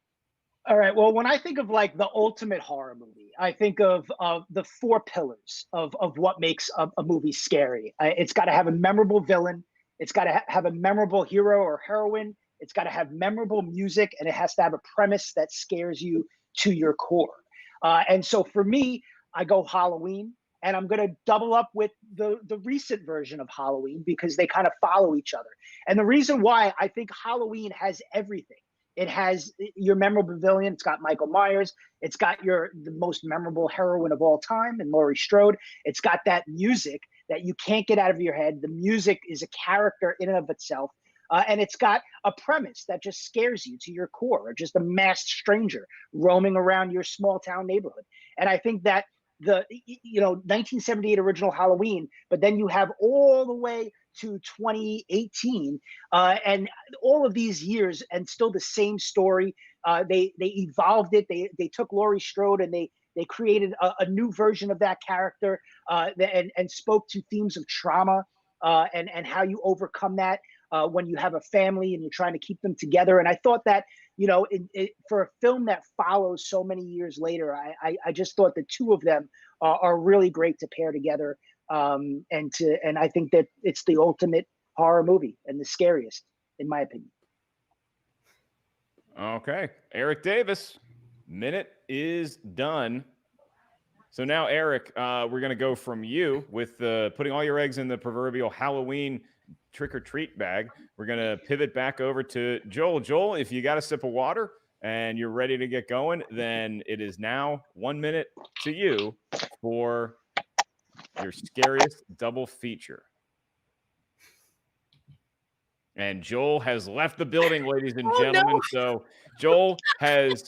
All right. Well, when I think of like the ultimate horror movie, I think of the 4 pillars of what makes a movie scary. It's got to have a memorable villain. It's got to have a memorable hero or heroine. It's got to have memorable music, and it has to have a premise that scares you to your core. And so for me, I go Halloween, and I'm going to double up with the recent version of Halloween because they kind of follow each other. And the reason why I think Halloween has everything. It has your memorable villain. It's got Michael Myers. It's got the most memorable heroine of all time, and Laurie Strode. It's got that music that you can't get out of your head. The music is a character in and of itself. And it's got a premise that just scares you to your core, or just a masked stranger roaming around your small town neighborhood. And I think that the 1978 original Halloween, but then you have all the way to 2018 and all of these years and still the same story. They evolved it. They took Laurie Strode and they created a new version of that character and spoke to themes of trauma and how you overcome that when you have a family and you're trying to keep them together. And I thought that, for a film that follows so many years later, I just thought the two of them are really great to pair together. And I think that it's the ultimate horror movie and the scariest, in my opinion. Okay. Eric Davis, minute is done. So now, Eric, we're going to go from you with putting all your eggs in the proverbial Halloween trick-or-treat bag. We're going to pivot back over to Joel. Joel, if you got a sip of water and you're ready to get going, then it is now 1 minute to you for your scariest double feature. And Joel has left the building, ladies and gentlemen. No. So Joel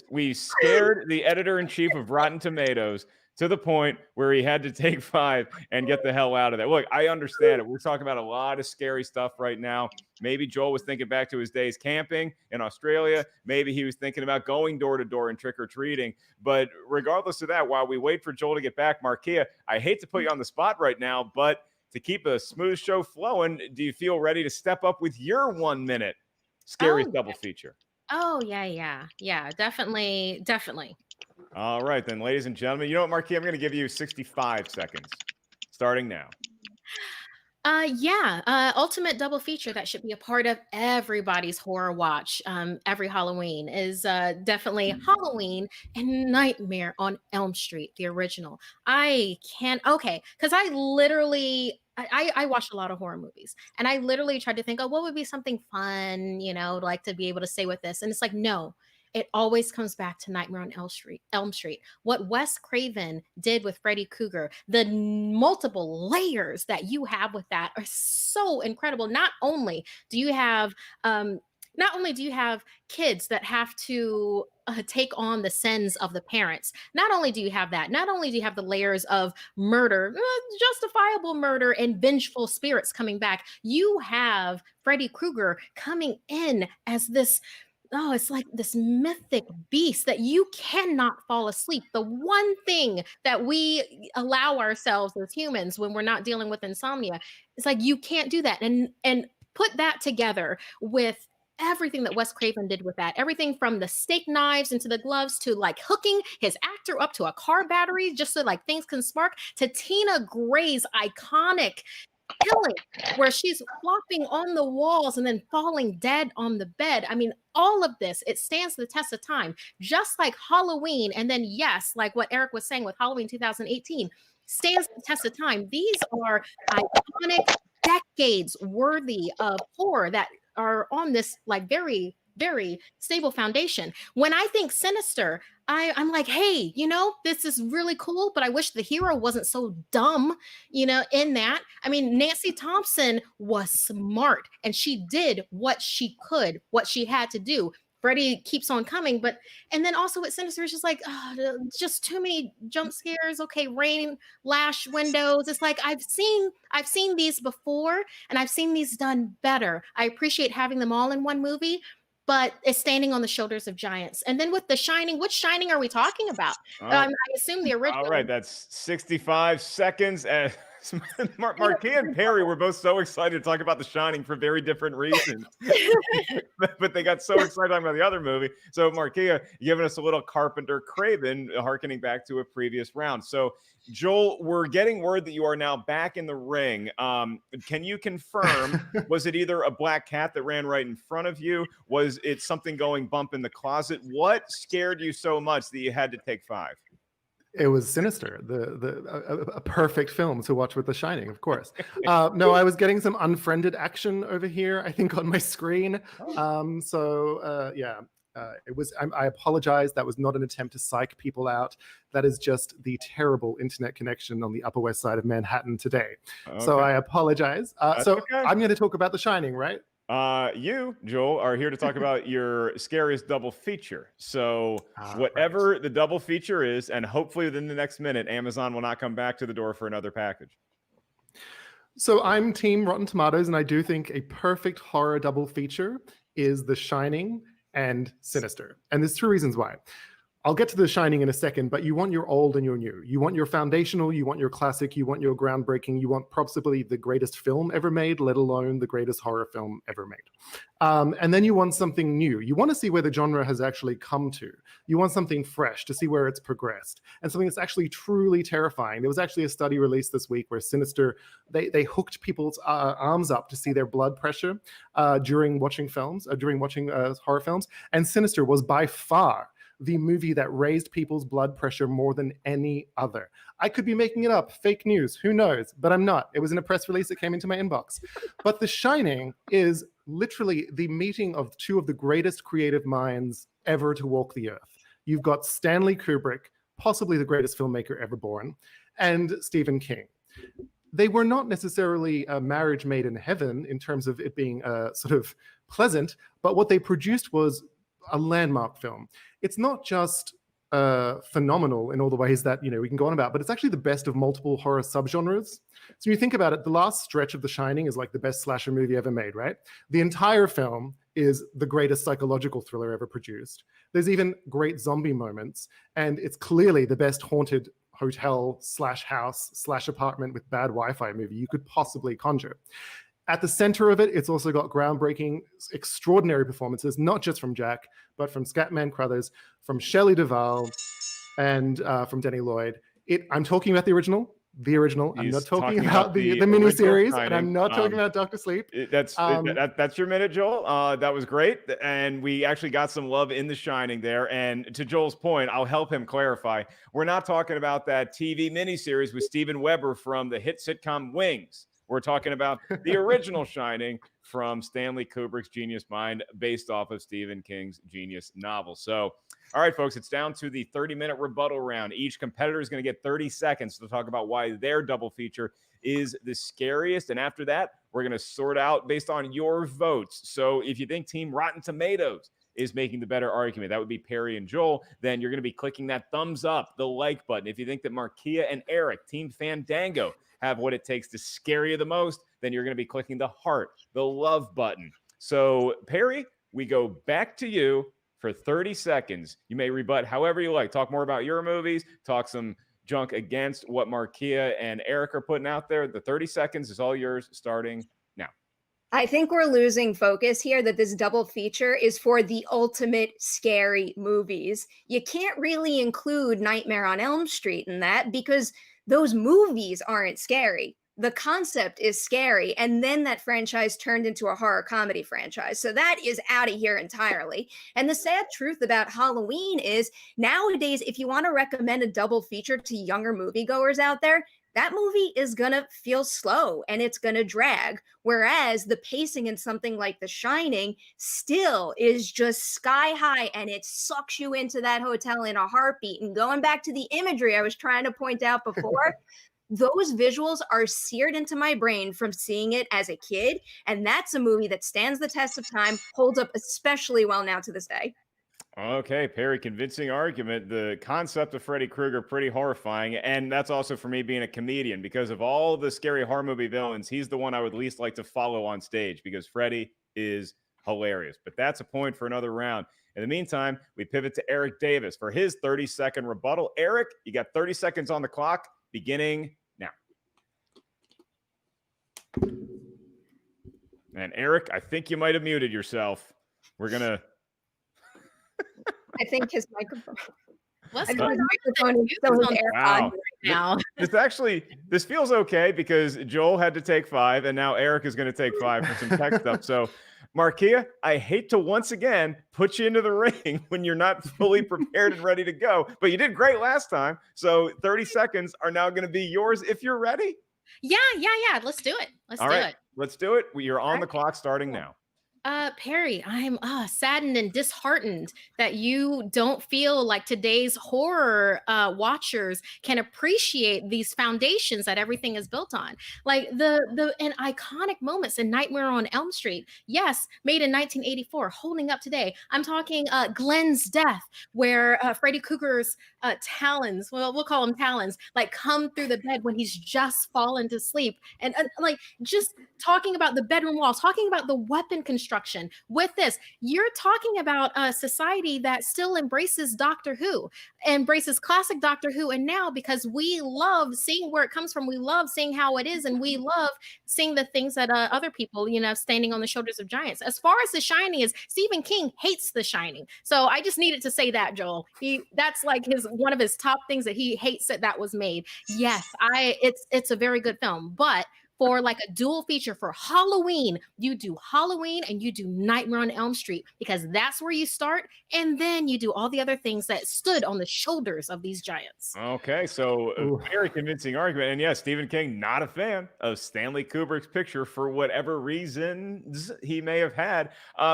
we scared the editor-in-chief of Rotten Tomatoes to the point where he had to take 5 and get the hell out of there. Look, I understand it. We're talking about a lot of scary stuff right now. Maybe Joel was thinking back to his days camping in Australia. Maybe he was thinking about going door to door and trick-or-treating. But regardless of that, while we wait for Joel to get back, Markia, I hate to put you on the spot right now, but to keep a smooth show flowing, do you feel ready to step up with your 1 minute scariest double feature? Oh, yeah, definitely. All right, then, ladies and gentlemen, you know what, Marquis? I'm going to give you 65 seconds, starting now. Ultimate double feature that should be a part of everybody's horror watch every Halloween is definitely Halloween and Nightmare on Elm Street, the original. Because I literally... I watched a lot of horror movies, and I literally tried to think, what would be something fun, like to be able to say with this. And it's like, no, it always comes back to Nightmare on Elm Street. What Wes Craven did with Freddy Krueger, the multiple layers that you have with that are so incredible. Not only do you have kids that have to take on the sins of the parents. Not only do you have that, not only do you have the layers of murder, justifiable murder and vengeful spirits coming back, you have Freddy Krueger coming in as this, it's like this mythic beast that you cannot fall asleep. The one thing that we allow ourselves as humans when we're not dealing with insomnia, it's like you can't do that. And put that together with everything that Wes Craven did with that, everything from the steak knives into the gloves to like hooking his actor up to a car battery just so like things can spark, to Tina Gray's iconic killing, where she's flopping on the walls and then falling dead on the bed. I mean, all of this, it stands the test of time, just like Halloween. And then, yes, like what Eric was saying with Halloween 2018, stands the test of time. These are iconic, decades worthy of horror that are on this like very, very stable foundation. When I think Sinister, I'm like, hey, you know, this is really cool, but I wish the hero wasn't so dumb, you know, in that. I mean, Nancy Thompson was smart and she did what she could, what she had to do. Freddy keeps on coming, and then also with Sinister, it's just like, oh, just too many jump scares. Okay, rain, lash windows. It's like I've seen these before, and I've seen these done better. I appreciate having them all in one movie, but it's standing on the shoulders of giants. And then with The Shining, which Shining are we talking about? I assume the original. All right, that's 65 seconds. And Marquia and Perry were both so excited to talk about The Shining for very different reasons. But they got so excited talking about the other movie. So Marquia, giving us a little Carpenter Craven, harkening back to a previous round. So Joel, we're getting word that you are now back in the ring. Can you confirm, was it either a black cat that ran right in front of you? Was it something going bump in the closet? What scared you so much that you had to take 5? It was Sinister, a perfect film to watch with The Shining, of course. No, I was getting some unfriended action over here, I think, on my screen. It was. I apologize. That was not an attempt to psych people out. That is just the terrible internet connection on the Upper West Side of Manhattan today. Okay. So I apologize. Okay. I'm going to talk about The Shining, right? You, Joel, are here to talk about your scariest double feature. So whatever the double feature is, and hopefully within the next minute, Amazon will not come back to the door for another package. So I'm Team Rotten Tomatoes, and I do think a perfect horror double feature is The Shining and Sinister. And there's 2 reasons why. I'll get to The Shining in a second, but you want your old and your new. You want your foundational, you want your classic, you want your groundbreaking, you want possibly the greatest film ever made, let alone the greatest horror film ever made. And then you want something new. You want to see where the genre has actually come to. You want something fresh to see where it's progressed, and something that's actually truly terrifying. There was actually a study released this week where Sinister, they hooked people's arms up to see their blood pressure during watching horror films, and Sinister was by far the movie that raised people's blood pressure more than any other. I could be making it up, fake news, who knows, but I'm not. It was in a press release that came into my inbox. But The Shining is literally the meeting of 2 of the greatest creative minds ever to walk the earth. You've got Stanley Kubrick, possibly the greatest filmmaker ever born, and Stephen King. They were not necessarily a marriage made in heaven in terms of it being sort of pleasant, but what they produced was a landmark film. It's not just phenomenal in all the ways that we can go on about, but it's actually the best of multiple horror subgenres. So when you think about it, the last stretch of The Shining is like the best slasher movie ever made, right? The entire film is the greatest psychological thriller ever produced. There's even great zombie moments, and it's clearly the best haunted hotel / house / apartment with bad Wi-Fi movie you could possibly conjure. At the center of it, it's also got groundbreaking, extraordinary performances, not just from Jack, but from Scatman Crothers, from Shelley Duvall, and from Denny Lloyd. I'm talking about the original. I'm not talking about the miniseries, and I'm not talking about Dr. Sleep. That's your minute, Joel. That was great, and we actually got some love in The Shining there. And to Joel's point, I'll help him clarify. We're not talking about that TV miniseries with Steven Weber from the hit sitcom Wings. We're talking about the original Shining from Stanley Kubrick's genius mind, based off of Stephen King's genius novel. So, all right, folks, it's down to the 30-minute rebuttal round. Each competitor is going to get 30 seconds to talk about why their double feature is the scariest. And after that, we're going to sort out based on your votes. So if you think Team Rotten Tomatoes is making the better argument, that would be Perry and Joel, then you're going to be clicking that thumbs up, the like button. If you think that Marquia and Eric, Team Fandango, have what it takes to scare you the most, then you're going to be clicking the heart, the love button. So, Perry, we go back to you for 30 seconds. You may rebut however you like. Talk more about your movies, talk some junk against what Marquia and Eric are putting out there. The 30 seconds is all yours, starting now. I think we're losing focus here, that this double feature is for the ultimate scary movies. You can't really include Nightmare on Elm Street in that because those movies aren't scary. the concept is scary, and then that franchise turned into a horror comedy franchise. So that is out of here entirely. And the sad truth about Halloween is nowadays, if you want to recommend a double feature to younger moviegoers out there, that movie is gonna feel slow and it's gonna drag. Whereas the pacing in something like The Shining still is just sky high, and it sucks you into that hotel in a heartbeat. And going back to the imagery I was trying to point out before, those visuals are seared into my brain from seeing it as a kid. And that's a movie that stands the test of time, holds up especially well now to this day. Okay, Perry, convincing argument. The concept of Freddy Krueger, pretty horrifying. And that's also for me being a comedian, because of all the scary horror movie villains, he's the one I would least like to follow on stage, because Freddy is hilarious. But that's a point for another round. In the meantime, we pivot to Eric Davis for his 30-second rebuttal. Eric, you got 30 seconds on the clock, beginning now. And Eric, I think you might have muted yourself. We're going to... I think his microphone. What's I think going his on? microphone is still his AirPod Wow. Now. This feels okay, because Joel had to take 5, and now Eric is going to take 5 for some tech stuff. So, Markia, I hate to once again put you into the ring when you're not fully prepared and ready to go, but you did great last time. So 30 seconds are now going to be yours if you're ready. Yeah. Let's do it. All right, let's do it. You're on the clock starting now. Perry, I'm saddened and disheartened that you don't feel like today's horror watchers can appreciate these foundations that everything is built on. Like the iconic moments in Nightmare on Elm Street, yes, made in 1984, holding up today. I'm talking Glenn's death, where Freddy Krueger's talons, well, we'll call them talons, like come through the bed when he's just fallen to sleep. And like just talking about the bedroom walls, talking about the weapon construction. With this, you're talking about a society that still embraces Doctor Who, embraces classic Doctor Who. And now, because we love seeing where it comes from, we love seeing how it is, and we love seeing the things that other people, standing on the shoulders of giants. As far as The Shining is, Stephen King hates The Shining. So I just needed to say that, Joel. That's like one of his top things that he hates that was made. Yes, it's a very good film, but for like a dual feature for Halloween, you do Halloween and you do Nightmare on Elm Street, because that's where you start. And then you do all the other things that stood on the shoulders of these giants. Okay, so a very convincing argument. And yes, Stephen King, not a fan of Stanley Kubrick's picture for whatever reasons he may have had.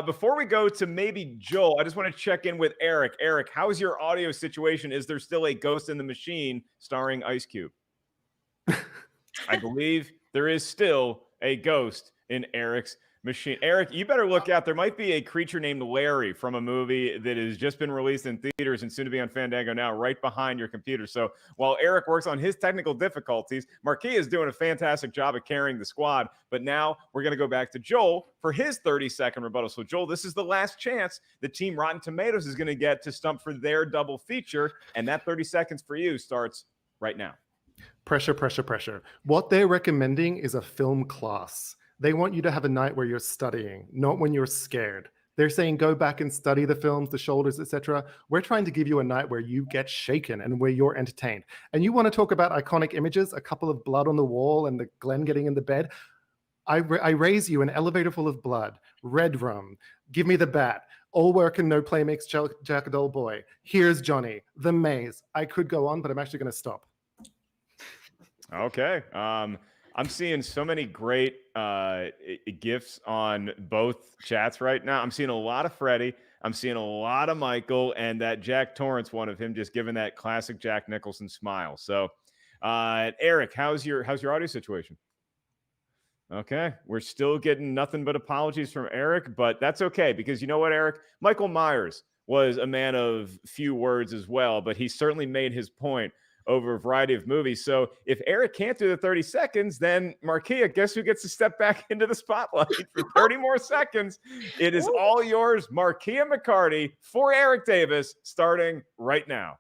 Before we go to maybe Joel, I just want to check in with Eric. Eric, how's your audio situation? Is there still a Ghost in the Machine starring Ice Cube? I believe there is still a ghost in Eric's machine. Eric, you better look out. There might be a creature named Larry from a movie that has just been released in theaters and soon to be on Fandango now, right behind your computer. So while Eric works on his technical difficulties, Marquis is doing a fantastic job of carrying the squad. But now we're going to go back to Joel for his 30-second rebuttal. So Joel, this is the last chance the team Rotten Tomatoes is going to get to stump for their double feature. And that 30 seconds for you starts right now. Pressure, pressure, pressure. What they're recommending is a film class. They want you to have a night where you're studying, not when you're scared. They're saying go back and study the films, the shoulders, etc. We're trying to give you a night where you get shaken and where you're entertained. And you want to talk about iconic images, a couple of blood on the wall and the Glenn getting in the bed. I raise you an elevator full of blood, red rum, give me the bat, all work and no play makes Jack a dull boy. Here's Johnny, the maze. I could go on, but I'm actually going to stop. Okay. I'm seeing so many great gifts on both chats right now. I'm seeing a lot of Freddie. I'm seeing a lot of Michael, and that Jack Torrance one of him just giving that classic Jack Nicholson smile. So, Eric, how's your audio situation? Okay, we're still getting nothing but apologies from Eric, but that's okay, because you know what, Eric? Michael Myers was a man of few words as well, but he certainly made his point over a variety of movies. So if Eric can't do the 30 seconds, then Marquia, guess who gets to step back into the spotlight for 30 more seconds? It is all yours, Marquia McCarty for Eric Davis, starting right now.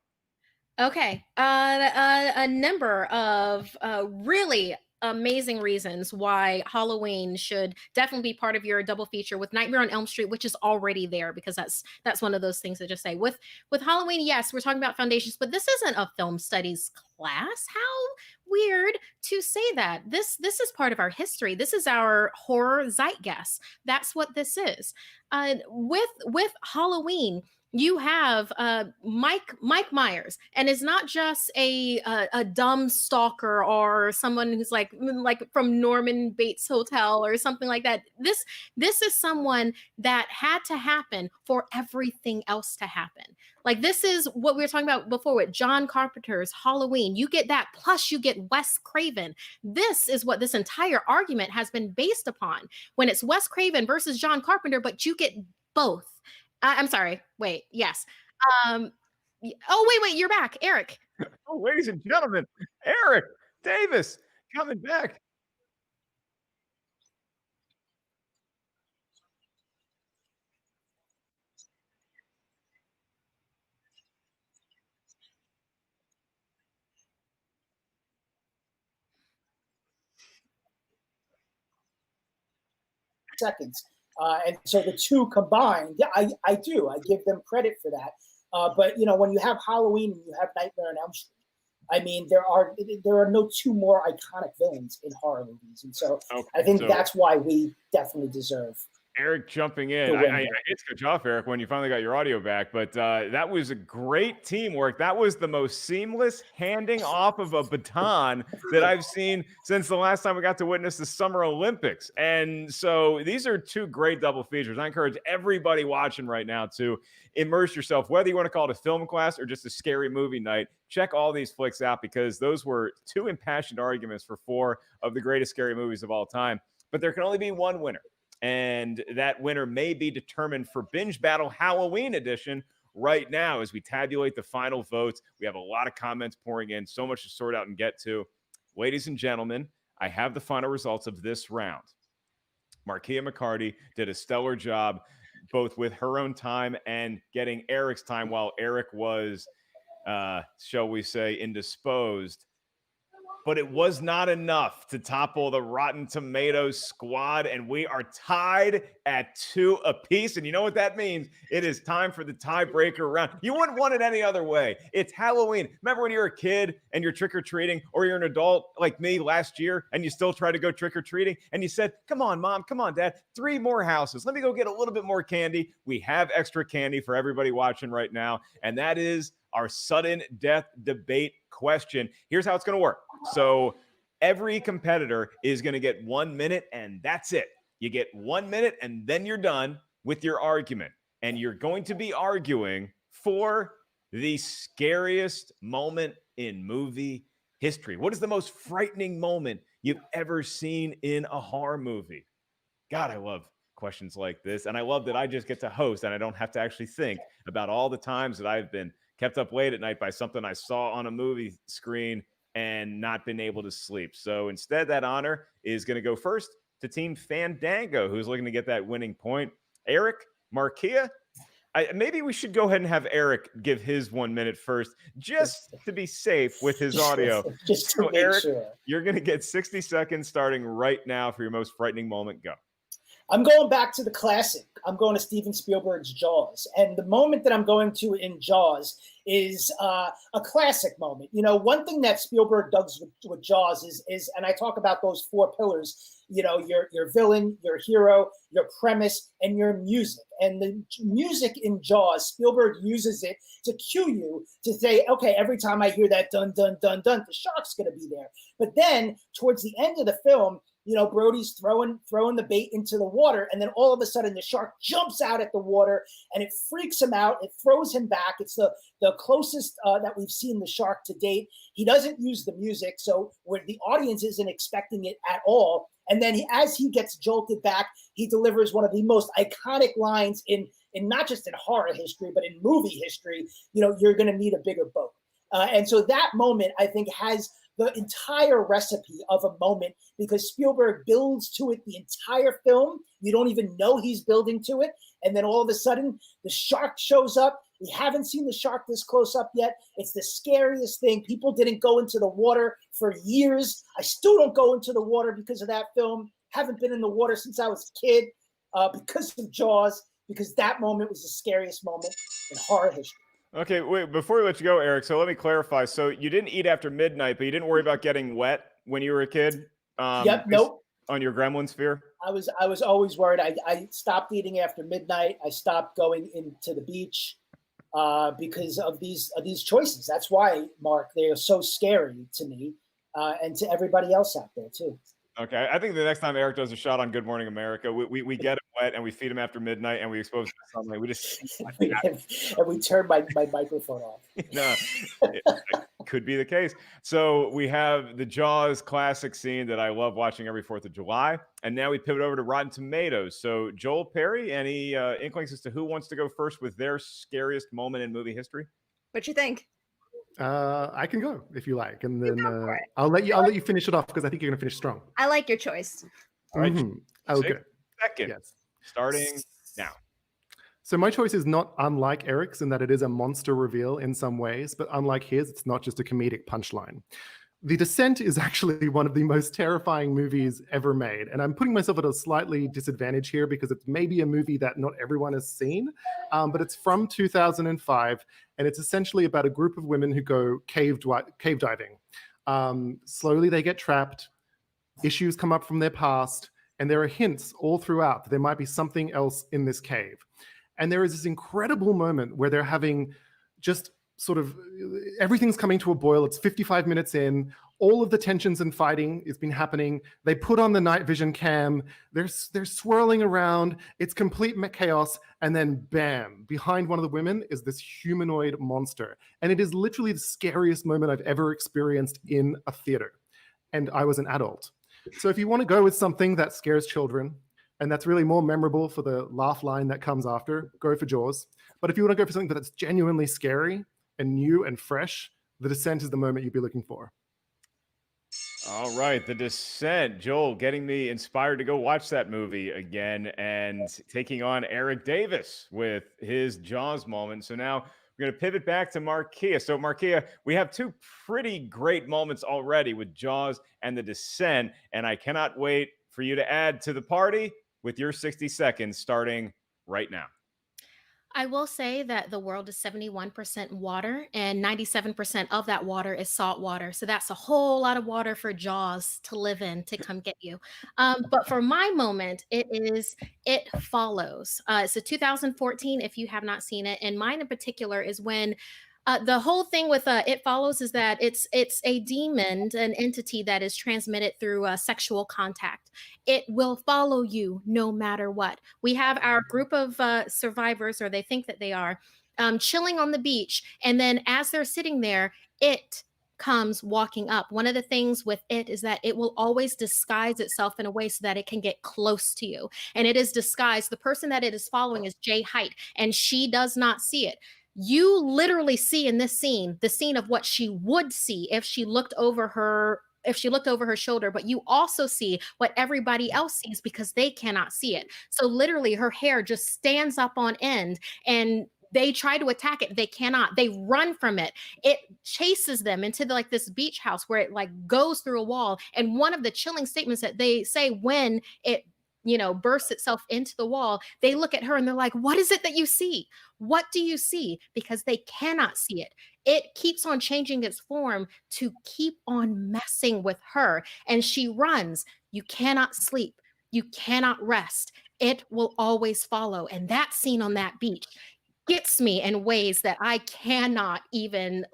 Okay. A number of really amazing reasons why Halloween should definitely be part of your double feature with Nightmare on Elm Street, which is already there, because that's one of those things that just say with Halloween, yes, we're talking about foundations, but this isn't a film studies class. How weird to say that this is part of our history. This is our horror zeitgeist. That's what this is. With Halloween, you have Mike Myers, and it's not just a dumb stalker or someone who's like from Norman Bates Hotel or something like that. This is someone that had to happen for everything else to happen. Like, this is what we were talking about before with John Carpenter's Halloween. You get that, plus you get Wes Craven. This is what this entire argument has been based upon. When it's Wes Craven versus John Carpenter, but you get both. I'm sorry. Wait. Yes. Wait. You're back, Eric. Oh, ladies and gentlemen, Eric Davis coming back. Seconds. And so the two combined, yeah, I do. I give them credit for that. But, you know, when you have Halloween and you have Nightmare on Elm Street, I mean, there are no two more iconic villains in horror movies. And so I think that's why we definitely deserve Eric jumping in. I hate to cut you off, Eric, when you finally got your audio back, but that was a great teamwork. That was the most seamless handing off of a baton that I've seen since the last time we got to witness the Summer Olympics. And so these are two great double features. I encourage everybody watching right now to immerse yourself, whether you want to call it a film class or just a scary movie night. Check all these flicks out, because those were two impassioned arguments for 4 of the greatest scary movies of all time. But there can only be one winner. And that winner may be determined for Binge Battle Halloween edition right now as we tabulate the final votes. We have a lot of comments pouring in, so much to sort out and get to. Ladies and gentlemen, I have the final results of this round. Markia McCarty did a stellar job, both with her own time and getting Eric's time while Eric was, shall we say, indisposed. But it was not enough to topple the Rotten Tomatoes squad, and we are tied at 2 apiece. And you know what that means? It is time for the tiebreaker round. You wouldn't want it any other way. It's Halloween. Remember when you were a kid and you're trick-or-treating, or you're an adult like me last year, and you still try to go trick-or-treating, and you said, come on, Mom, come on, Dad, 3 more houses. Let me go get a little bit more candy. We have extra candy for everybody watching right now, and that is our sudden death debate question. Here's how it's going to work. So every competitor is going to get 1 minute, and that's it. You get 1 minute, and then you're done with your argument. And you're going to be arguing for the scariest moment in movie history. What is the most frightening moment you've ever seen in a horror movie? God, I love questions like this. And I love that I just get to host, and I don't have to actually think about all the times that I've been kept up late at night by something I saw on a movie screen and not been able to sleep. So instead, that honor is going to go first to Team Fandango, who's looking to get that winning point. Eric, Markia, maybe we should go ahead and have Eric give his 1 minute first, just to be safe with his audio. Just to make Eric, sure. You're going to get 60 seconds starting right now for your most frightening moment. Go. I'm going back to the classic. I'm going to Steven Spielberg's Jaws. And the moment that I'm going to in Jaws is a classic moment. You know, one thing that Spielberg does with Jaws is, and I talk about those 4 pillars, you know, your villain, your hero, your premise, and your music. And the music in Jaws, Spielberg uses it to cue you to say, okay, every time I hear that dun, dun, dun, dun, the shark's going to be there. But then towards the end of the film, you know, Brody's throwing the bait into the water, and then all of a sudden the shark jumps out at the water, and it freaks him out. It throws him back. It's the closest that we've seen the shark to date. He doesn't use the music, so where the audience isn't expecting it at all. And then as he gets jolted back, he delivers one of the most iconic lines in not just in horror history, but in movie history. You know, you're going to need a bigger boat. And so that moment, I think, has the entire recipe of a moment, because Spielberg builds to it the entire film. You don't even know he's building to it. And then all of a sudden, the shark shows up. We haven't seen the shark this close up yet. It's the scariest thing. People didn't go into the water for years. I still don't go into the water because of that film. Haven't been in the water since I was a kid because of Jaws, because that moment was the scariest moment in horror history. Okay, wait, before we let you go, Eric, so let me clarify. So you didn't eat after midnight, but you didn't worry about getting wet when you were a kid? Yep. Nope. On your gremlin sphere? I was always worried. I stopped eating after midnight. I stopped going into the beach because of these choices. That's why, Mark, they are so scary to me and to everybody else out there too. Okay, I think the next time Eric does a shot on Good Morning America, we get him wet and we feed him after midnight and we expose him to sunlight. We just and we turn my microphone off. No, it could be the case. So we have the Jaws classic scene that I love watching every 4th of July, and now we pivot over to Rotten Tomatoes. So Joel, Perry, any inklings as to who wants to go first with their scariest moment in movie history? What you think? I can go if you like, and then I'll let you finish it off because I think you're going to finish strong. I like your choice. All right, Okay. Second, Yes. Starting now. So my choice is not unlike Eric's in that it is a monster reveal in some ways, but unlike his, it's not just a comedic punchline. The Descent is actually one of the most terrifying movies ever made. And I'm putting myself at a slightly disadvantage here because it's maybe a movie that not everyone has seen, but it's from 2005. And it's essentially about a group of women who go cave diving. Slowly they get trapped, issues come up from their past, and there are hints all throughout that there might be something else in this cave. And there is this incredible moment where they're having just sort of everything's coming to a boil. It's 55 minutes in. All of the tensions and fighting has been happening. They put on the night vision cam. They're swirling around. It's complete chaos. And then bam, behind one of the women is this humanoid monster. And it is literally the scariest moment I've ever experienced in a theater. And I was an adult. So if you want to go with something that scares children, and that's really more memorable for the laugh line that comes after, go for Jaws. But if you want to go for something that's genuinely scary and new and fresh, The Descent is the moment you'd be looking for. All right, The Descent. Joel, getting me inspired to go watch that movie again and taking on Eric Davis with his Jaws moment. So now we're going to pivot back to Markia. So Markia, we have two pretty great moments already with Jaws and The Descent, and I cannot wait for you to add to the party with your 60 seconds starting right now. I will say that the world is 71% water and 97% of that water is salt water. So that's a whole lot of water for Jaws to live in to come get you. But for my moment, It Follows. It's a 2014 if you have not seen it. And mine in particular is when the whole thing with It Follows is that it's a demon, an entity that is transmitted through sexual contact. It will follow you no matter what. We have our group of survivors, or they think that they are, chilling on the beach. And then as they're sitting there, it comes walking up. One of the things with it is that it will always disguise itself in a way so that it can get close to you. And it is disguised. The person that it is following is Jay Height, and she does not see it. You literally see in this scene, the scene of what she would see if she looked over her shoulder, but you also see what everybody else sees because they cannot see it. So literally her hair just stands up on end and they try to attack it. They cannot. They run from it. It chases them into this beach house where it goes through a wall. And one of the chilling statements that they say when it bursts itself into the wall, they look at her and they're like, what is it that you see? What do you see? Because they cannot see it. It keeps on changing its form to keep on messing with her. And she runs. You cannot sleep. You cannot rest. It will always follow. And that scene on that beach gets me in ways that I cannot even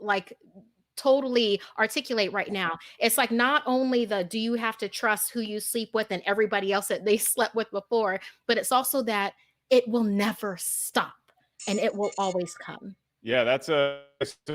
totally articulate right now. It's not only do you have to trust who you sleep with and everybody else that they slept with before, but it's also that it will never stop and it will always come. Yeah, that's so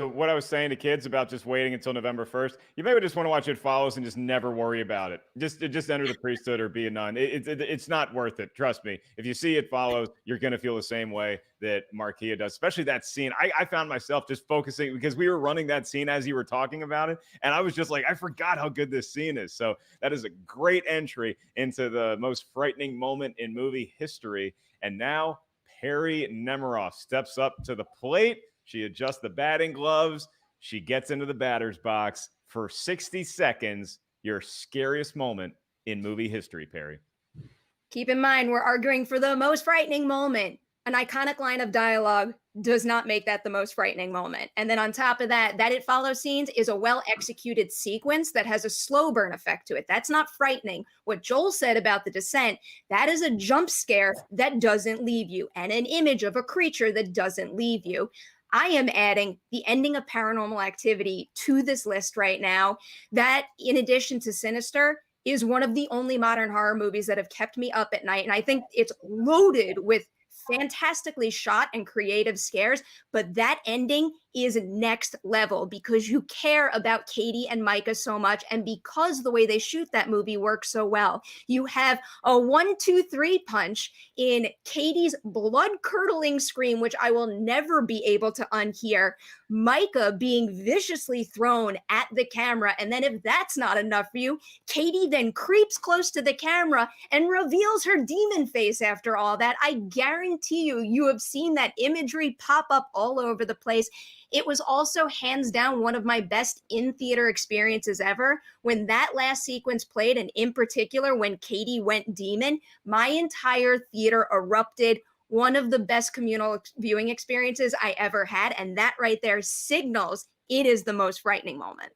what I was saying to kids about just waiting until November 1st. You maybe just want to watch It Follows and just never worry about it. Just enter the priesthood or be a nun. It's not worth it. Trust me. If you see It Follows, you're going to feel the same way that Markia does, especially that scene. I found myself just focusing because we were running that scene as you were talking about it. And I was just I forgot how good this scene is. So that is a great entry into the most frightening moment in movie history. And now Perry Nemiroff steps up to the plate. She adjusts the batting gloves. She gets into the batter's box for 60 seconds. Your scariest moment in movie history, Perry. Keep in mind, we're arguing for the most frightening moment. An iconic line of dialogue does not make that the most frightening moment. And then on top of that, that it follows scenes is a well-executed sequence that has a slow burn effect to it. That's not frightening. What Joel said about The Descent, that is a jump scare that doesn't leave you, and an image of a creature that doesn't leave you. I am adding the ending of Paranormal Activity to this list right now. That, in addition to Sinister, is one of the only modern horror movies that have kept me up at night. And I think it's loaded with fantastically shot and creative scares, but that ending is next level because you care about Katie and Micah so much, and because the way they shoot that movie works so well. You have a 1-2-3 punch in Katie's blood-curdling scream, which I will never be able to unhear, Micah being viciously thrown at the camera, and then if that's not enough for you, Katie then creeps close to the camera and reveals her demon face after all that. I guarantee you have seen that imagery pop up all over the place. It was also hands down one of my best in-theater experiences ever. When that last sequence played, and in particular when Katie went demon, my entire theater erupted. One of the best communal viewing experiences I ever had, and that right there signals it is the most frightening moment.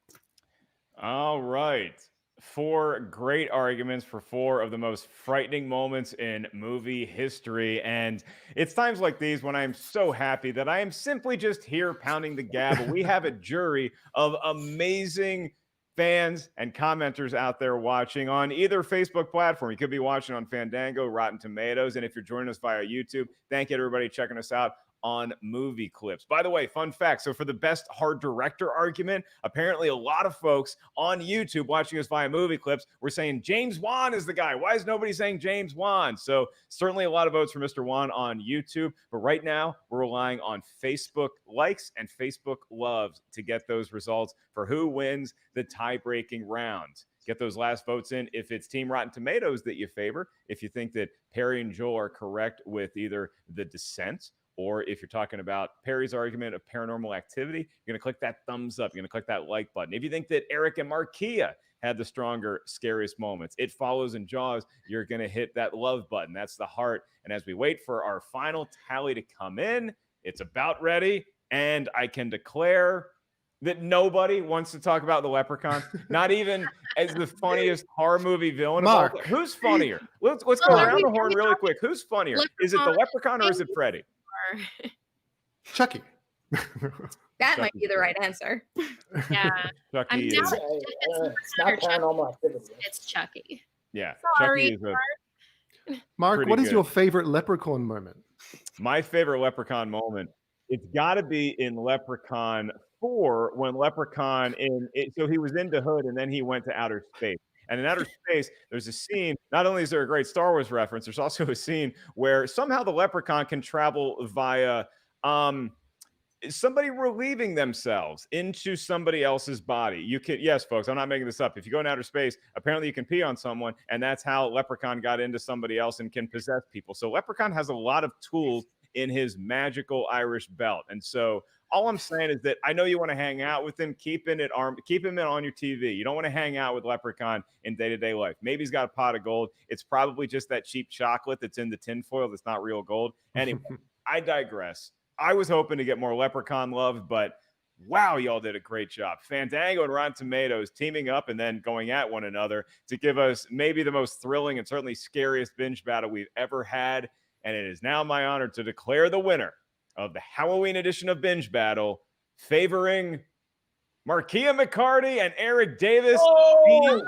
All right. 4 great arguments for 4 of the most frightening moments in movie history. And it's times like these when I'm so happy that I am simply just here pounding the gavel. We have a jury of amazing fans and commenters out there watching on either Facebook platform. You could be watching on Fandango, Rotten Tomatoes. And if you're joining us via YouTube, thank you to everybody checking us out on Movie Clips. By the way, fun fact, so for the best hard director argument, apparently a lot of folks on YouTube watching us via Movie Clips were saying James Wan is the guy. Why is nobody saying James Wan? So certainly a lot of votes for Mr. Wan on YouTube, but right now we're relying on Facebook likes and Facebook loves to get those results for who wins the tie-breaking round. Get those last votes in if it's Team Rotten Tomatoes that you favor, if you think that Perry and Joel are correct with either The Descent, or if you're talking about Perry's argument of Paranormal Activity, you're going to click that thumbs up. You're going to click that like button. If you think that Eric and Markia had the stronger, scariest moments, It Follows and Jaws, you're going to hit that love button. That's the heart. And as we wait for our final tally to come in, it's about ready. And I can declare that nobody wants to talk about the Leprechaun, not even as the funniest horror movie villain. Mark. Who's funnier? Let's go around the horn really quick. Who's funnier? Is it the Leprechaun or is it Freddy? Chucky. That might be the right answer. Yeah. Chucky It's not Paranormal Activity. It's Chucky. Yeah. Sorry, Chucky is Mark, Pretty what is good. your favorite Leprechaun moment? my favorite Leprechaun moment. It's got to be in Leprechaun 4 when Leprechaun so he was into Hood and then he went to outer space. And in outer space, there's a scene, not only is there a great Star Wars reference, there's also a scene where somehow the Leprechaun can travel via somebody relieving themselves into somebody else's body. You can, yes, folks, I'm not making this up. If you go in outer space, apparently you can pee on someone, and that's how Leprechaun got into somebody else and can possess people. So Leprechaun has a lot of tools in his magical Irish belt. And so all I'm saying is that I know you want to hang out with him, keep him on your TV. You don't want to hang out with Leprechaun in day-to-day life. Maybe he's got a pot of gold. It's probably just that cheap chocolate that's in the tinfoil that's not real gold. Anyway, I digress. I was hoping to get more Leprechaun love, but wow, y'all did a great job. Fandango and Rotten Tomatoes teaming up and then going at one another to give us maybe the most thrilling and certainly scariest binge battle we've ever had. And it is now my honor to declare the winner of the Halloween edition of Binge Battle, favoring Markia McCarty and Eric Davis. Team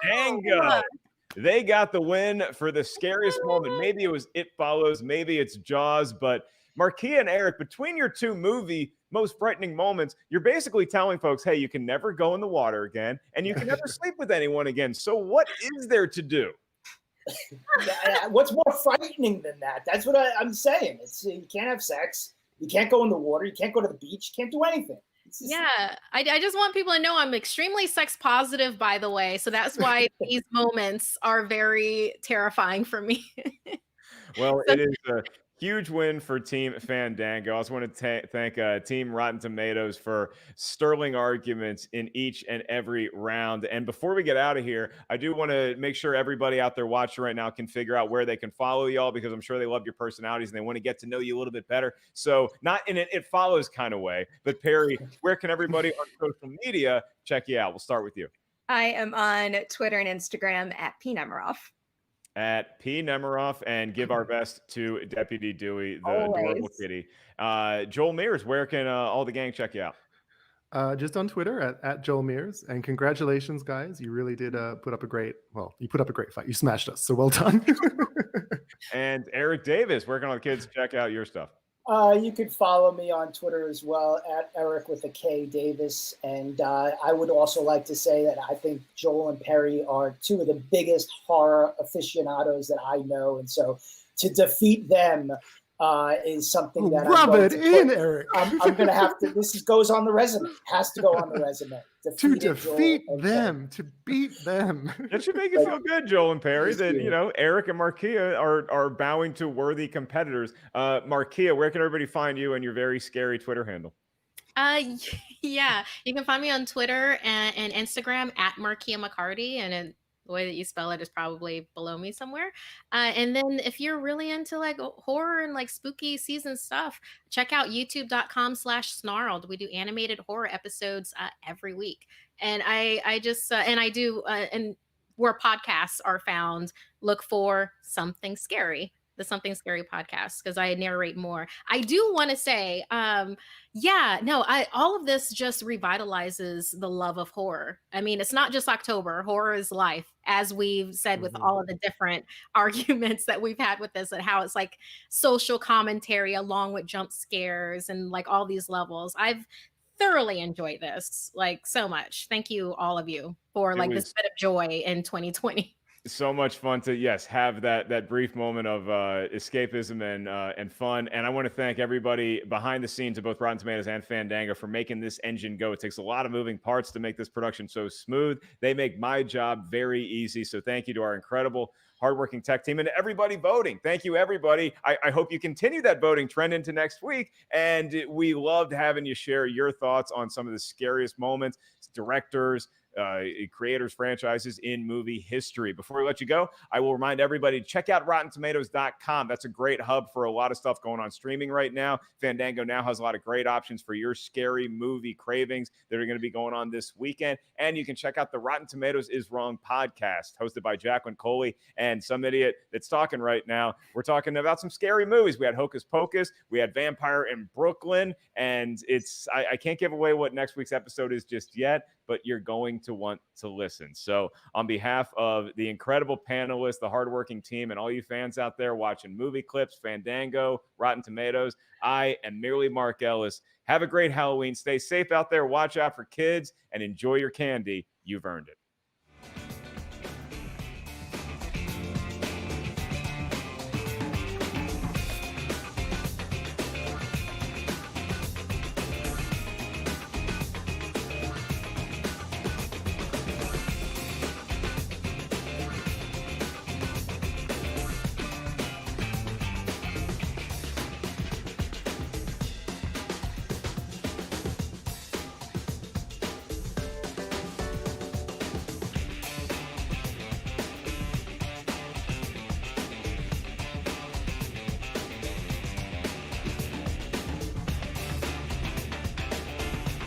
Fandango. They got the win for the scariest moment. Maybe it was It Follows, maybe it's Jaws, but Markia and Eric, between your two movie most frightening moments, you're basically telling folks, hey, you can never go in the water again, and you can never sleep with anyone again. So what is there to do? What's more frightening than that? That's what I'm saying. It's you can't have sex, you can't go in the water, you can't go to the beach, you can't do anything. Yeah, I just want people to know I'm extremely sex positive, by the way. So that's why these moments are very terrifying for me. Well, it is a Huge win for Team Fandango. I also want to thank Team Rotten Tomatoes for sterling arguments in each and every round. And before we get out of here, I do want to make sure everybody out there watching right now can figure out where they can follow y'all, because I'm sure they love your personalities and they want to get to know you a little bit better. So not in an it follows kind of way, but Perry, where can everybody on social media check you out? We'll start with you. I am on Twitter and Instagram at pnemiroff. At P. Nemiroff, and give our best to Deputy Dewey, the Always. adorable kitty. Joel Mears, where can all the gang check you out? Just on Twitter at Joel Mears. And congratulations, guys. You really did put up a great fight. You smashed us. So well done. And Eric Davis, where can all the kids check out your stuff? You could follow me on Twitter as well, at Eric with a K Davis. And I would also like to say that I think Joel and Perry are two of the biggest horror aficionados that I know. And so to defeat them is something that rub it in, Eric. I'm going to have to, goes on the resume, has to go on the resume. To defeat them, to beat them. That should make you feel good, Joel and Perry, that, you know, Eric and Markia are bowing to worthy competitors. Markia, where can everybody find you and your very scary Twitter handle? Yeah, you can find me on Twitter and Instagram at Markia McCarty, and the way that you spell it is probably below me somewhere. And then if you're really into like horror and like spooky season stuff, check out youtube.com/snarled. We do animated horror episodes every week. And I just, and I do, and where podcasts are found, look for Something Scary, the Something Scary podcast, because I narrate more. I do want to say, all of this just revitalizes the love of horror. I mean, it's not just October. Horror is life, as we've said with all of the different arguments that we've had with this, and how it's like social commentary along with jump scares and like all these levels. I've thoroughly enjoyed this, like, so much. Thank you, all of you, for like this bit of joy in 2020. So much fun to have that brief moment of escapism and fun. And I want to thank everybody behind the scenes of both Rotten Tomatoes and Fandango for making this engine go. It takes a lot of moving parts to make this production so smooth. They make my job very easy. So thank you to our incredible hardworking tech team and everybody voting. Thank you, everybody. I hope you continue that voting trend into next week. And we loved having you share your thoughts on some of the scariest moments, directors, creators, franchises in movie history. Before we let you go, I will remind everybody to check out RottenTomatoes.com. That's a great hub for a lot of stuff going on streaming right now. Fandango now has a lot of great options for your scary movie cravings that are going to be going on this weekend. And you can check out the Rotten Tomatoes Is Wrong podcast, hosted by Jacqueline Coley and some idiot that's talking right now. We're talking about some scary movies. We had Hocus Pocus, we had Vampire in Brooklyn, and I can't give away what next week's episode is just yet, but you're going to want to listen. So on behalf of the incredible panelists, the hardworking team, and all you fans out there watching movie clips, Fandango, Rotten Tomatoes, I am merely Mark Ellis. Have a great Halloween. Stay safe out there. Watch out for kids and enjoy your candy. You've earned it.